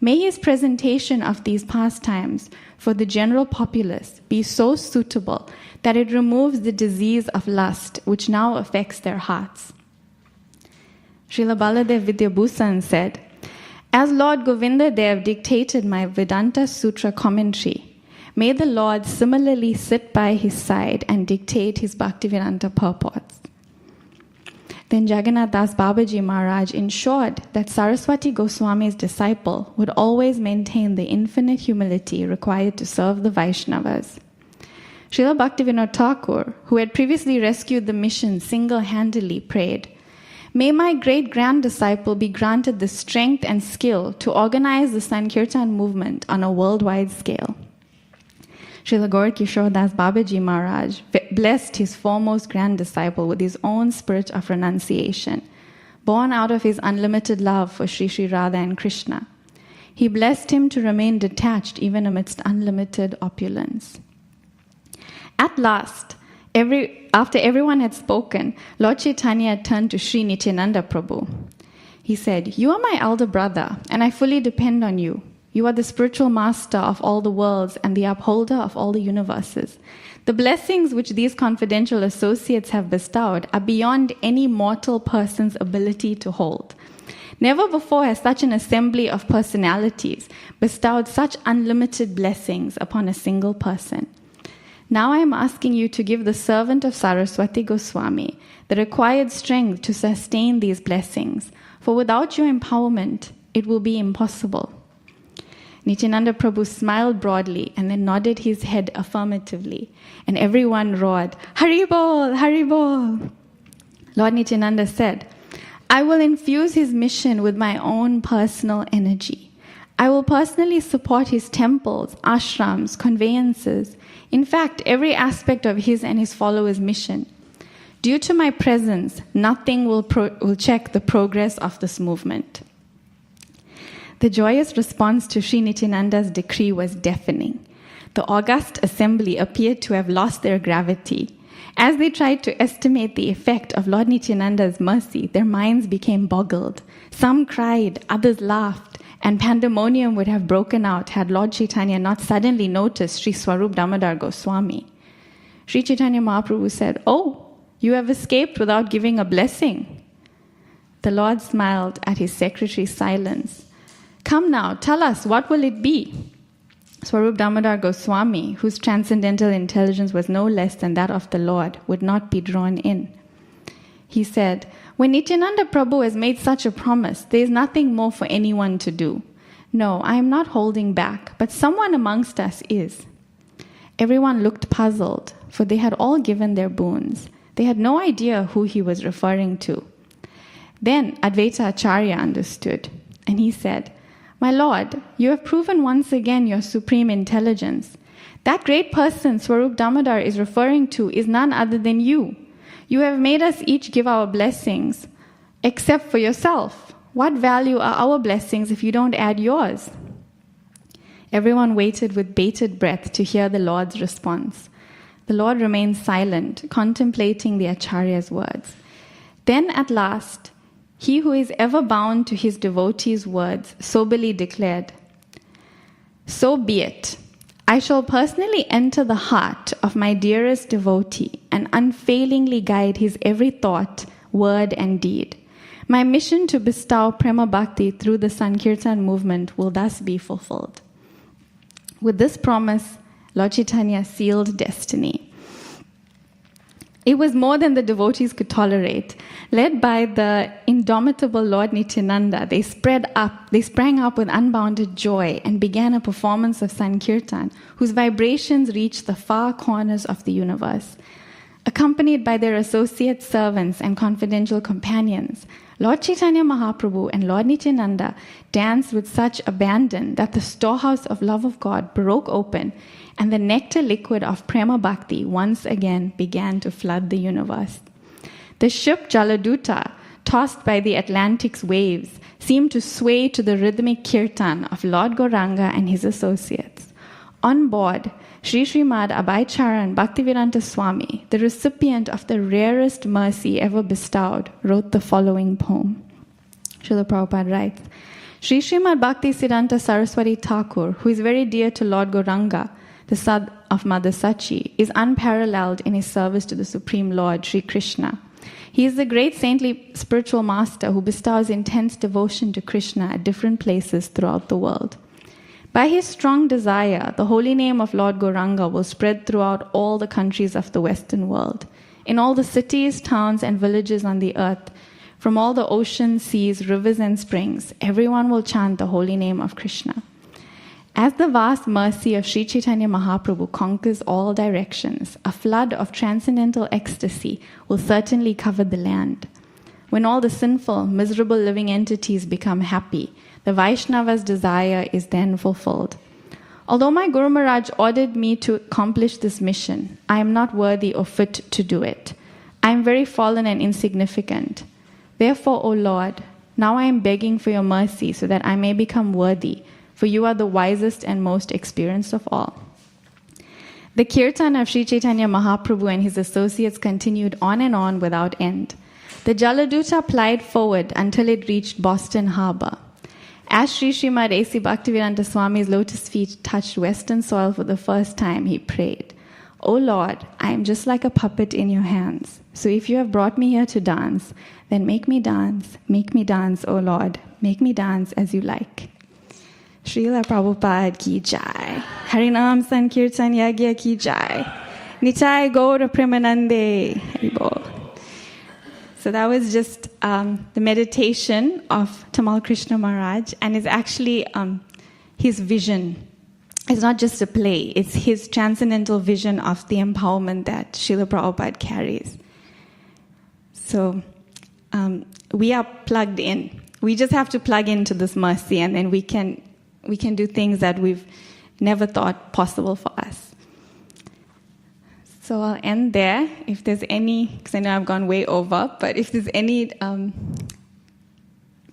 Speaker 1: May his presentation of these pastimes for the general populace be so suitable that it removes the disease of lust which now affects their hearts. Srila Baladev Vidyabhusan said, as Lord Govinda Dev dictated my Vedanta Sutra commentary, may the Lord similarly sit by his side and dictate his Bhaktivedanta purports. Then Jagannath Das Babaji Maharaj ensured that Saraswati Goswami's disciple would always maintain the infinite humility required to serve the Vaishnavas. Srila Bhaktivinoda Thakur, who had previously rescued the mission single-handedly, prayed, May my great-grand disciple be granted the strength and skill to organize the Sankirtan movement on a worldwide scale. Srila Gaur Kishore Das Babaji Maharaj blessed his foremost grand disciple with his own spirit of renunciation, born out of his unlimited love for Sri Sri Radha and Krishna. He blessed him to remain detached even amidst unlimited opulence. At last, after everyone had spoken, Lord Chaitanya turned to Sri Nityananda Prabhu. He said, You are my elder brother, and I fully depend on you. You are the spiritual master of all the worlds and the upholder of all the universes. The blessings which these confidential associates have bestowed are beyond any mortal person's ability to hold. Never before has such an assembly of personalities bestowed such unlimited blessings upon a single person. Now I am asking you to give the servant of Saraswati Goswami the required strength to sustain these blessings, for without your empowerment, it will be impossible. Nityananda Prabhu smiled broadly and then nodded his head affirmatively, and everyone roared, Hari Bol, Hari Bol. Lord Nityananda said, I will infuse his mission with my own personal energy. I will personally support his temples, ashrams, conveyances, in fact, every aspect of his and his followers' mission. Due to my presence, nothing will check the progress of this movement. The joyous response to Sri Nityananda's decree was deafening. The august assembly appeared to have lost their gravity. As they tried to estimate the effect of Lord Nityananda's mercy, their minds became boggled. Some cried, others laughed, and pandemonium would have broken out had Lord Chaitanya not suddenly noticed Sri Swarup Damodar Goswami. Sri Chaitanya Mahaprabhu said, "Oh, you have escaped without giving a blessing." The Lord smiled at his secretary's silence. "Come now, tell us, what will it be?" Swarup Damodar Goswami, whose transcendental intelligence was no less than that of the Lord, would not be drawn in. He said, "When Nityananda Prabhu has made such a promise, there is nothing more for anyone to do. No, I am not holding back, but someone amongst us is." Everyone looked puzzled, for they had all given their boons. They had no idea who he was referring to. Then Advaita Acharya understood, and he said, "My Lord, you have proven once again your supreme intelligence. That great person Swarup Damodar is referring to is none other than you. You have made us each give our blessings, except for yourself. What value are our blessings if you don't add yours?" Everyone waited with bated breath to hear the Lord's response. The Lord remained silent, contemplating the Acharya's words. Then at last, he who is ever bound to his devotees' words soberly declared, "So be it. I shall personally enter the heart of my dearest devotee and unfailingly guide his every thought, word, and deed. My mission to bestow Prema Bhakti through the Sankirtan movement will thus be fulfilled." With this promise, Lord Chaitanya sealed destiny. It was more than the devotees could tolerate. Led by the indomitable Lord Nityananda, they sprang up with unbounded joy and began a performance of Sankirtan, whose vibrations reached the far corners of the universe. Accompanied by their associate servants and confidential companions, Lord Chaitanya Mahaprabhu and Lord Nityananda danced with such abandon that the storehouse of love of God broke open, and the nectar liquid of Prema Bhakti once again began to flood the universe. The ship Jaladuta, tossed by the Atlantic's waves, seemed to sway to the rhythmic kirtan of Lord Gauranga and his associates. On board, Sri Srimad Abhaicharan Bhaktivedanta Swami, the recipient of the rarest mercy ever bestowed, wrote the following poem. Srila Prabhupada writes, Sri Srimad Bhaktisiddhanta Saraswati Thakur, who is very dear to Lord Gauranga, the son of Mother Sachi, is unparalleled in his service to the Supreme Lord, Sri Krishna. He is the great saintly spiritual master who bestows intense devotion to Krishna at different places throughout the world. By his strong desire, the holy name of Lord Gauranga will spread throughout all the countries of the Western world. In all the cities, towns, and villages on the earth, from all the oceans, seas, rivers, and springs, everyone will chant the holy name of Krishna. As the vast mercy of Sri Chaitanya Mahaprabhu conquers all directions, a flood of transcendental ecstasy will certainly cover the land. When all the sinful, miserable living entities become happy, the Vaishnava's desire is then fulfilled. Although my Guru Maharaj ordered me to accomplish this mission, I am not worthy or fit to do it. I am very fallen and insignificant. Therefore, O Lord, now I am begging for your mercy so that I may become worthy, for you are the wisest and most experienced of all. The kirtan of Sri Chaitanya Mahaprabhu and his associates continued on and on without end. The Jaladuta plied forward until it reached Boston Harbor. As Sri Srimad A.C. Bhaktivedanta Swami's lotus feet touched western soil for the first time, he prayed, O Lord, I am just like a puppet in your hands. So if you have brought me here to dance, then make me dance, O Lord, make me dance as you like. Srila Prabhupada ki jai. Harinam Sankirtan Yagya ki jai. Nitai Gaura Premanande. Haribol. So that was just the meditation of Tamal Krishna Maharaj, and it's actually his vision. It's not just a play, it's his transcendental vision of the empowerment that Srila Prabhupada carries. So we are plugged in. We just have to plug into this mercy, and then we can do things that we've never thought possible for us. So I'll end there. If there's any, because I know I've gone way over, but if there's any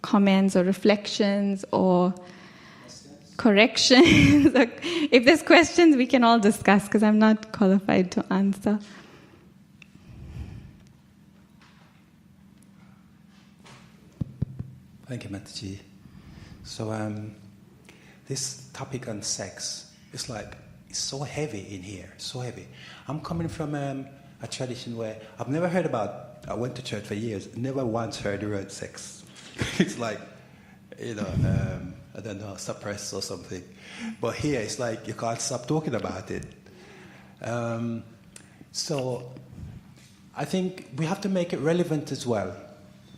Speaker 1: comments or reflections or corrections, if there's questions, we can all discuss, because I'm not qualified to answer.
Speaker 2: Thank you, Mataji. So this topic on sex, it's so heavy in here, so heavy. I'm coming from a tradition where I've never heard about, I went to church for years, never once heard the word sex. It's like, I don't know, suppressed or something. But here it's like you can't stop talking about it. So I think we have to make it relevant as well,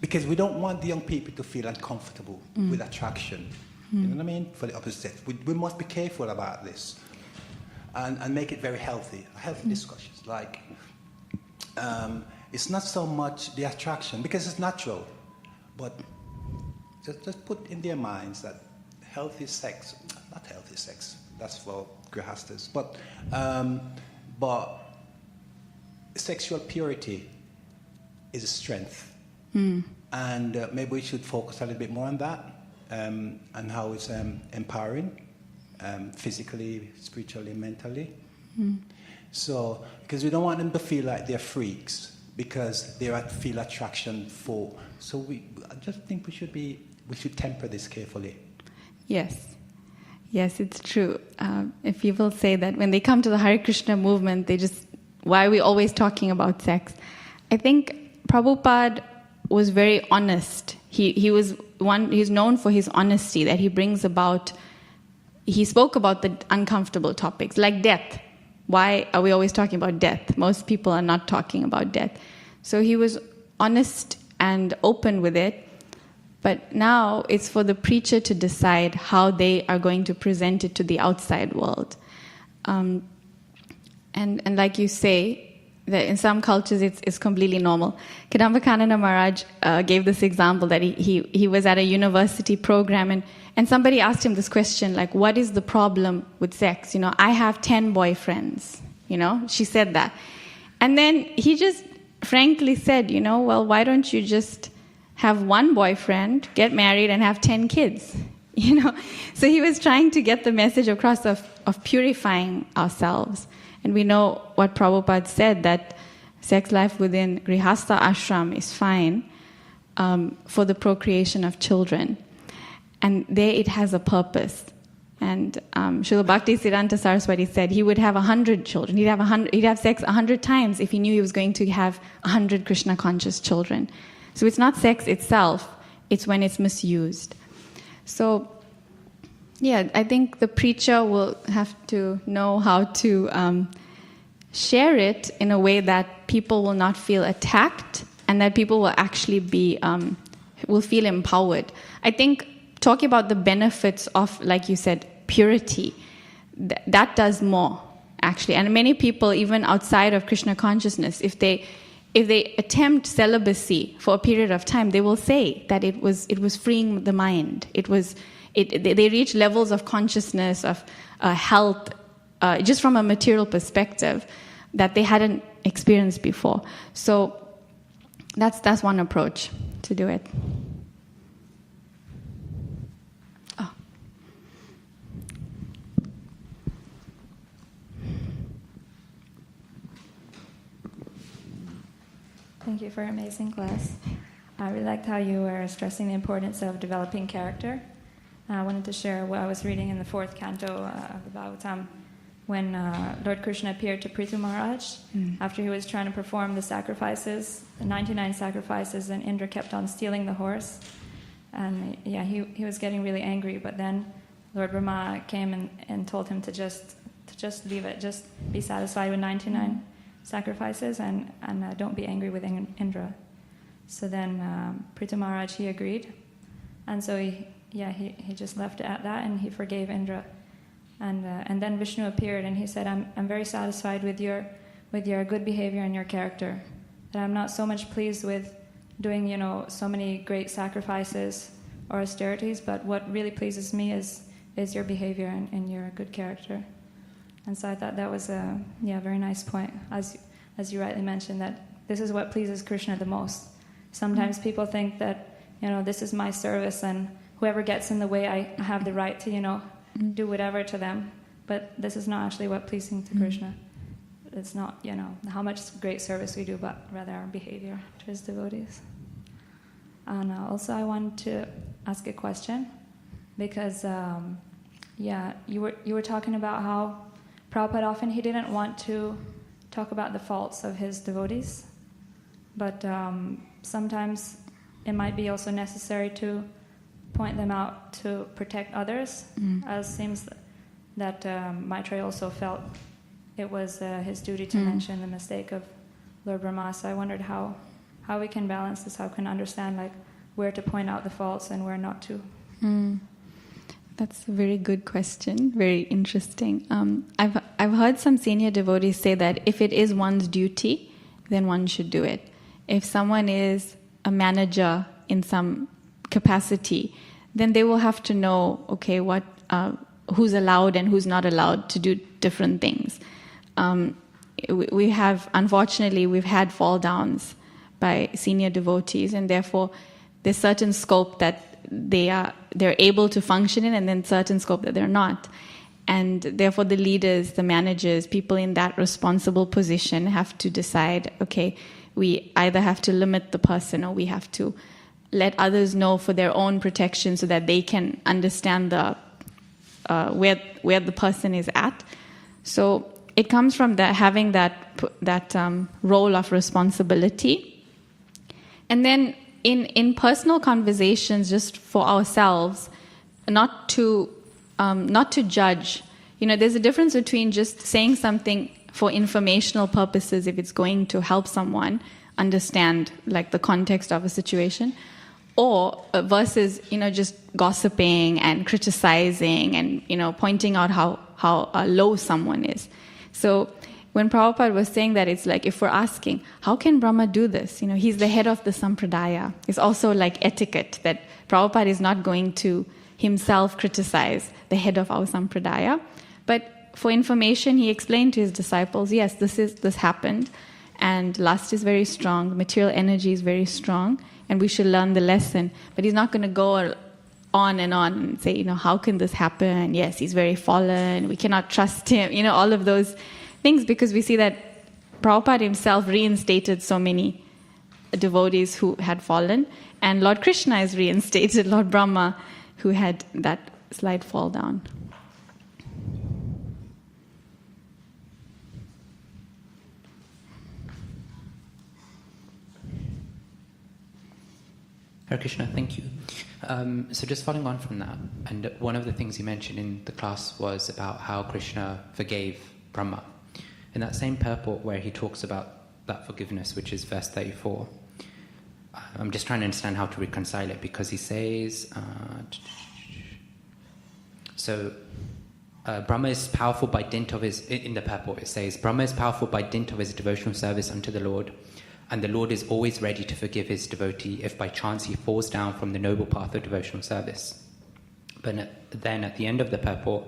Speaker 2: because we don't want the young people to feel uncomfortable with attraction. You know what I mean? For the opposite sex. We must be careful about this and make it very healthy discussions. Like, it's not so much the attraction, because it's natural, but just put in their minds that healthy sex, not healthy sex, that's for grihastas, but sexual purity is a strength. And maybe we should focus a little bit more on that, and how it's empowering, physically, spiritually, mentally. So, because we don't want them to feel like they're freaks, because they feel attraction for. So I just think we should temper this carefully. Yes,
Speaker 1: it's true. If people say that when they come to the Hare Krishna movement, why are we always talking about sex? I think Prabhupada was very honest. He's known for his honesty, that he brings about. He spoke about the uncomfortable topics, like death. Why are we always talking about death? Most people are not talking about death. So he was honest and open with it. But now it's for the preacher to decide how they are going to present it to the outside world. And like you say, that in some cultures it's completely normal. Kadambakananda Maharaj gave this example that he was at a university program and somebody asked him this question, like, what is the problem with sex? I have 10 boyfriends, she said that. And then he just frankly said, well, why don't you just have one boyfriend, get married, and have 10 kids? So he was trying to get the message across of purifying ourselves. And we know what Prabhupada said, that sex life within Grihastha ashram is fine for the procreation of children. And there it has a purpose. And Srila Bhaktisiddhanta Saraswati said he would have 100 children. He'd have sex 100 times if he knew he was going to have 100 Krishna-conscious children. So it's not sex itself, it's when it's misused. So, I think the preacher will have to know how to share it in a way that people will not feel attacked and that people will actually will feel empowered. I think talking about the benefits of, like you said, purity, that does more, actually. And many people, even outside of Krishna consciousness, if they attempt celibacy for a period of time, they will say that it was freeing the mind. They reach levels of consciousness, of health, just from a material perspective, that they hadn't experienced before. So that's one approach to do it. Oh.
Speaker 3: Thank you for an amazing class. I really liked how you were stressing the importance of developing character. I wanted to share what I was reading in the 4th canto of the Bhagavatam when Lord Krishna appeared to Prithu Maharaj after he was trying to perform the sacrifices, the 99 sacrifices, and Indra kept on stealing the horse. And he was getting really angry, but then Lord Brahma came and told him to just leave it, just be satisfied with 99 sacrifices and don't be angry with Indra. So then Prithu Maharaj, he agreed. And so he just left it at that, and he forgave Indra. And then Vishnu appeared, and he said, "I'm very satisfied with your good behavior and your character. That I'm not so much pleased with doing so many great sacrifices or austerities, but what really pleases me is your behavior and your good character." And so I thought that was a very nice point, as you rightly mentioned, that this is what pleases Krishna the most. Sometimes people think that this is my service, and whoever gets in the way, I have the right to do whatever to them. But this is not actually what pleasing to Krishna. It's not how much great service we do, but rather our behavior to his devotees. And also I wanted to ask a question, because you were talking about how Prabhupada often he didn't want to talk about the faults of his devotees, but sometimes it might be also necessary to point them out to protect others, as seems that Maitreya also felt it was his duty to mention the mistake of Lord Brahma. So I wondered how we can balance this, how we can understand like where to point out the faults and where not to.
Speaker 1: That's a very good question, very interesting. I've heard some senior devotees say that if it is one's duty, then one should do it. If someone is a manager in some capacity, then they will have to know, okay, what who's allowed and who's not allowed to do different things. Unfortunately, we've had fall downs by senior devotees, and therefore there's certain scope that they're able to function in, and then certain scope that they're not. And therefore the leaders, the managers, people in that responsible position have to decide, okay, we either have to limit the person or we have to let others know for their own protection so that they can understand the where the person is at. So it comes from having that role of responsibility. And then in personal conversations, just for ourselves, not to judge. There's a difference between just saying something for informational purposes, if it's going to help someone understand like the context of a situation, or versus just gossiping and criticizing and pointing out how low someone is. So when Prabhupada was saying that, it's like if we're asking, how can Brahma do this? He's the head of the sampradaya. It's also like etiquette that Prabhupada is not going to himself criticize the head of our sampradaya. But for information, he explained to his disciples, yes, this happened, and lust is very strong, material energy is very strong, and we should learn the lesson. But he's not going to go on and say, how can this happen? Yes, he's very fallen, we cannot trust him, all of those things, because we see that Prabhupada himself reinstated so many devotees who had fallen, and Lord Krishna has reinstated Lord Brahma, who had that slight fall down.
Speaker 4: Hare Krishna, thank you. So just following on from that, and one of the things you mentioned in the class was about how Krishna forgave Brahma. In that same purport where he talks about that forgiveness, which is verse 34, I'm just trying to understand how to reconcile it, because he says, Brahma is powerful by dint of his, in the purport it says, Brahma is powerful by dint of his devotional service unto the Lord, and the Lord is always ready to forgive his devotee if by chance he falls down from the noble path of devotional service. But then at the end of the purport,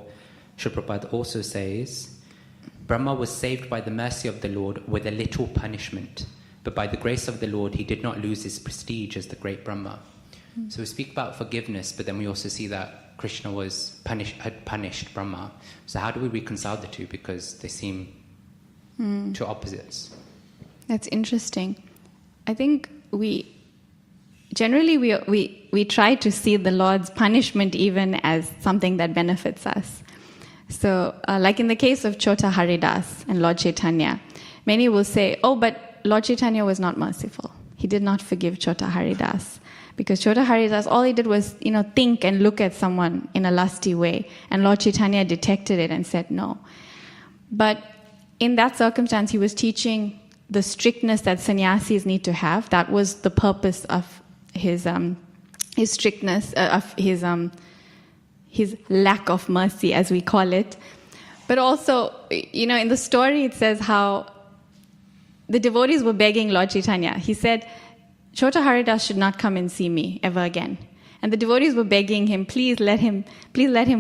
Speaker 4: Srila Prabhupada also says, Brahma was saved by the mercy of the Lord with a little punishment, but by the grace of the Lord he did not lose his prestige as the great Brahma. So we speak about forgiveness, but then we also see that Krishna had punished Brahma. So how do we reconcile the two? Because they seem two opposites.
Speaker 1: That's interesting. I think we try to see the Lord's punishment even as something that benefits us. So, like in the case of Chota Haridas and Lord Chaitanya, many will say, oh, but Lord Chaitanya was not merciful. He did not forgive Chota Haridas. Because Chota Haridas, all he did was, think and look at someone in a lusty way. And Lord Chaitanya detected it and said no. But in that circumstance, he was teaching the strictness that sannyasis need to have. That was the purpose of his strictness, of his lack of mercy, as we call it. But also, in the story it says how the devotees were begging Lord Chaitanya. He said, Chota Haridas should not come and see me ever again. And the devotees were begging him, please let him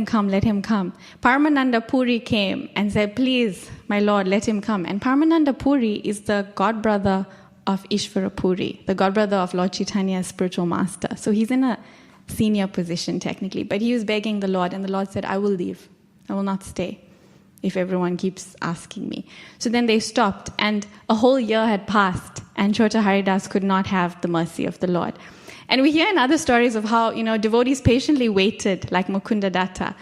Speaker 1: come, let him come. Paramananda Puri came and said, please, my Lord, let him come. And Paramananda Puri is the godbrother of Ishvara Puri, the godbrother of Lord Chaitanya's spiritual master. So he's in a senior position technically, but he was begging the Lord, and the Lord said, I will leave. I will not stay if everyone keeps asking me. So then they stopped, and a whole year had passed, and Chota Haridas could not have the mercy of the Lord. And we hear in other stories of how, devotees patiently waited, like Mukunda Datta,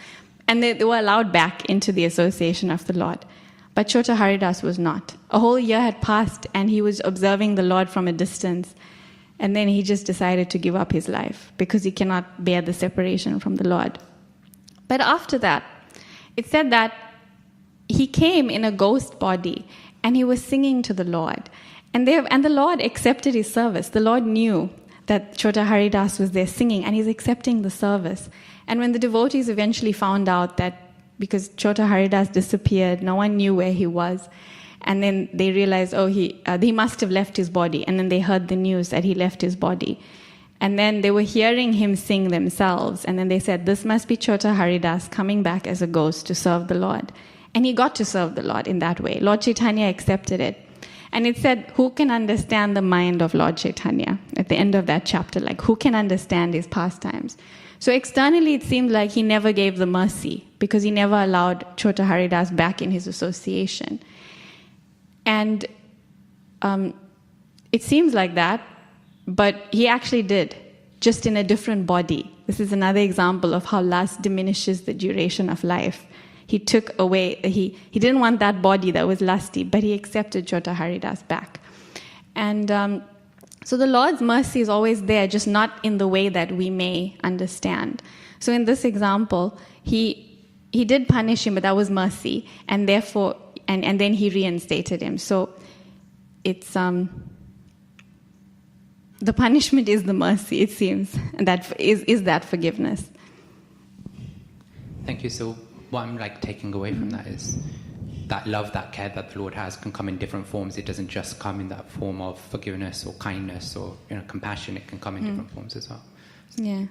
Speaker 1: and they were allowed back into the association of the Lord. But Chota Haridas was not. A whole year had passed, and he was observing the Lord from a distance. And then he just decided to give up his life because he cannot bear the separation from the Lord. But after that, it said that he came in a ghost body and he was singing to the Lord. And the Lord accepted his service. The Lord knew that Chota Haridas was there singing, and he's accepting the service. And when the devotees eventually found out that because Chota Haridas disappeared, no one knew where he was, and then they realized, he must have left his body. And then they heard the news that he left his body. And then they were hearing him sing themselves. And then they said, this must be Chota Haridas coming back as a ghost to serve the Lord. And he got to serve the Lord in that way. Lord Chaitanya accepted it. And it said, who can understand the mind of Lord Chaitanya? At the end of that chapter, like, who can understand his pastimes? So externally, it seemed like he never gave the mercy because he never allowed Chota Haridas back in his association. And it seems like that, but he actually did, just in a different body. This is another example of how lust diminishes the duration of life. He took away, he didn't want that body that was lusty, but he accepted Chota Haridas back. And so the Lord's mercy is always there, just not in the way that we may understand. So in this example, he did punish him, but that was mercy, and therefore, and then he reinstated him. So it's the punishment is the mercy, it seems, and that is that forgiveness.
Speaker 4: Thank you. So what I'm taking away from that is that love, that care that the Lord has can come in different forms. It doesn't just come in that form of forgiveness or kindness or compassion. It can come in different forms as well.
Speaker 1: Yeah.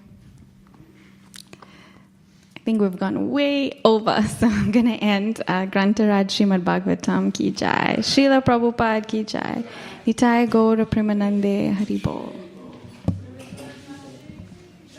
Speaker 1: I think we've gone way over, so I'm going to end. Grantaraj Śrimad Bhāgavatam ki jai. Srila Prabhupada ki jai. Nitai Gaura Premanande Haribol.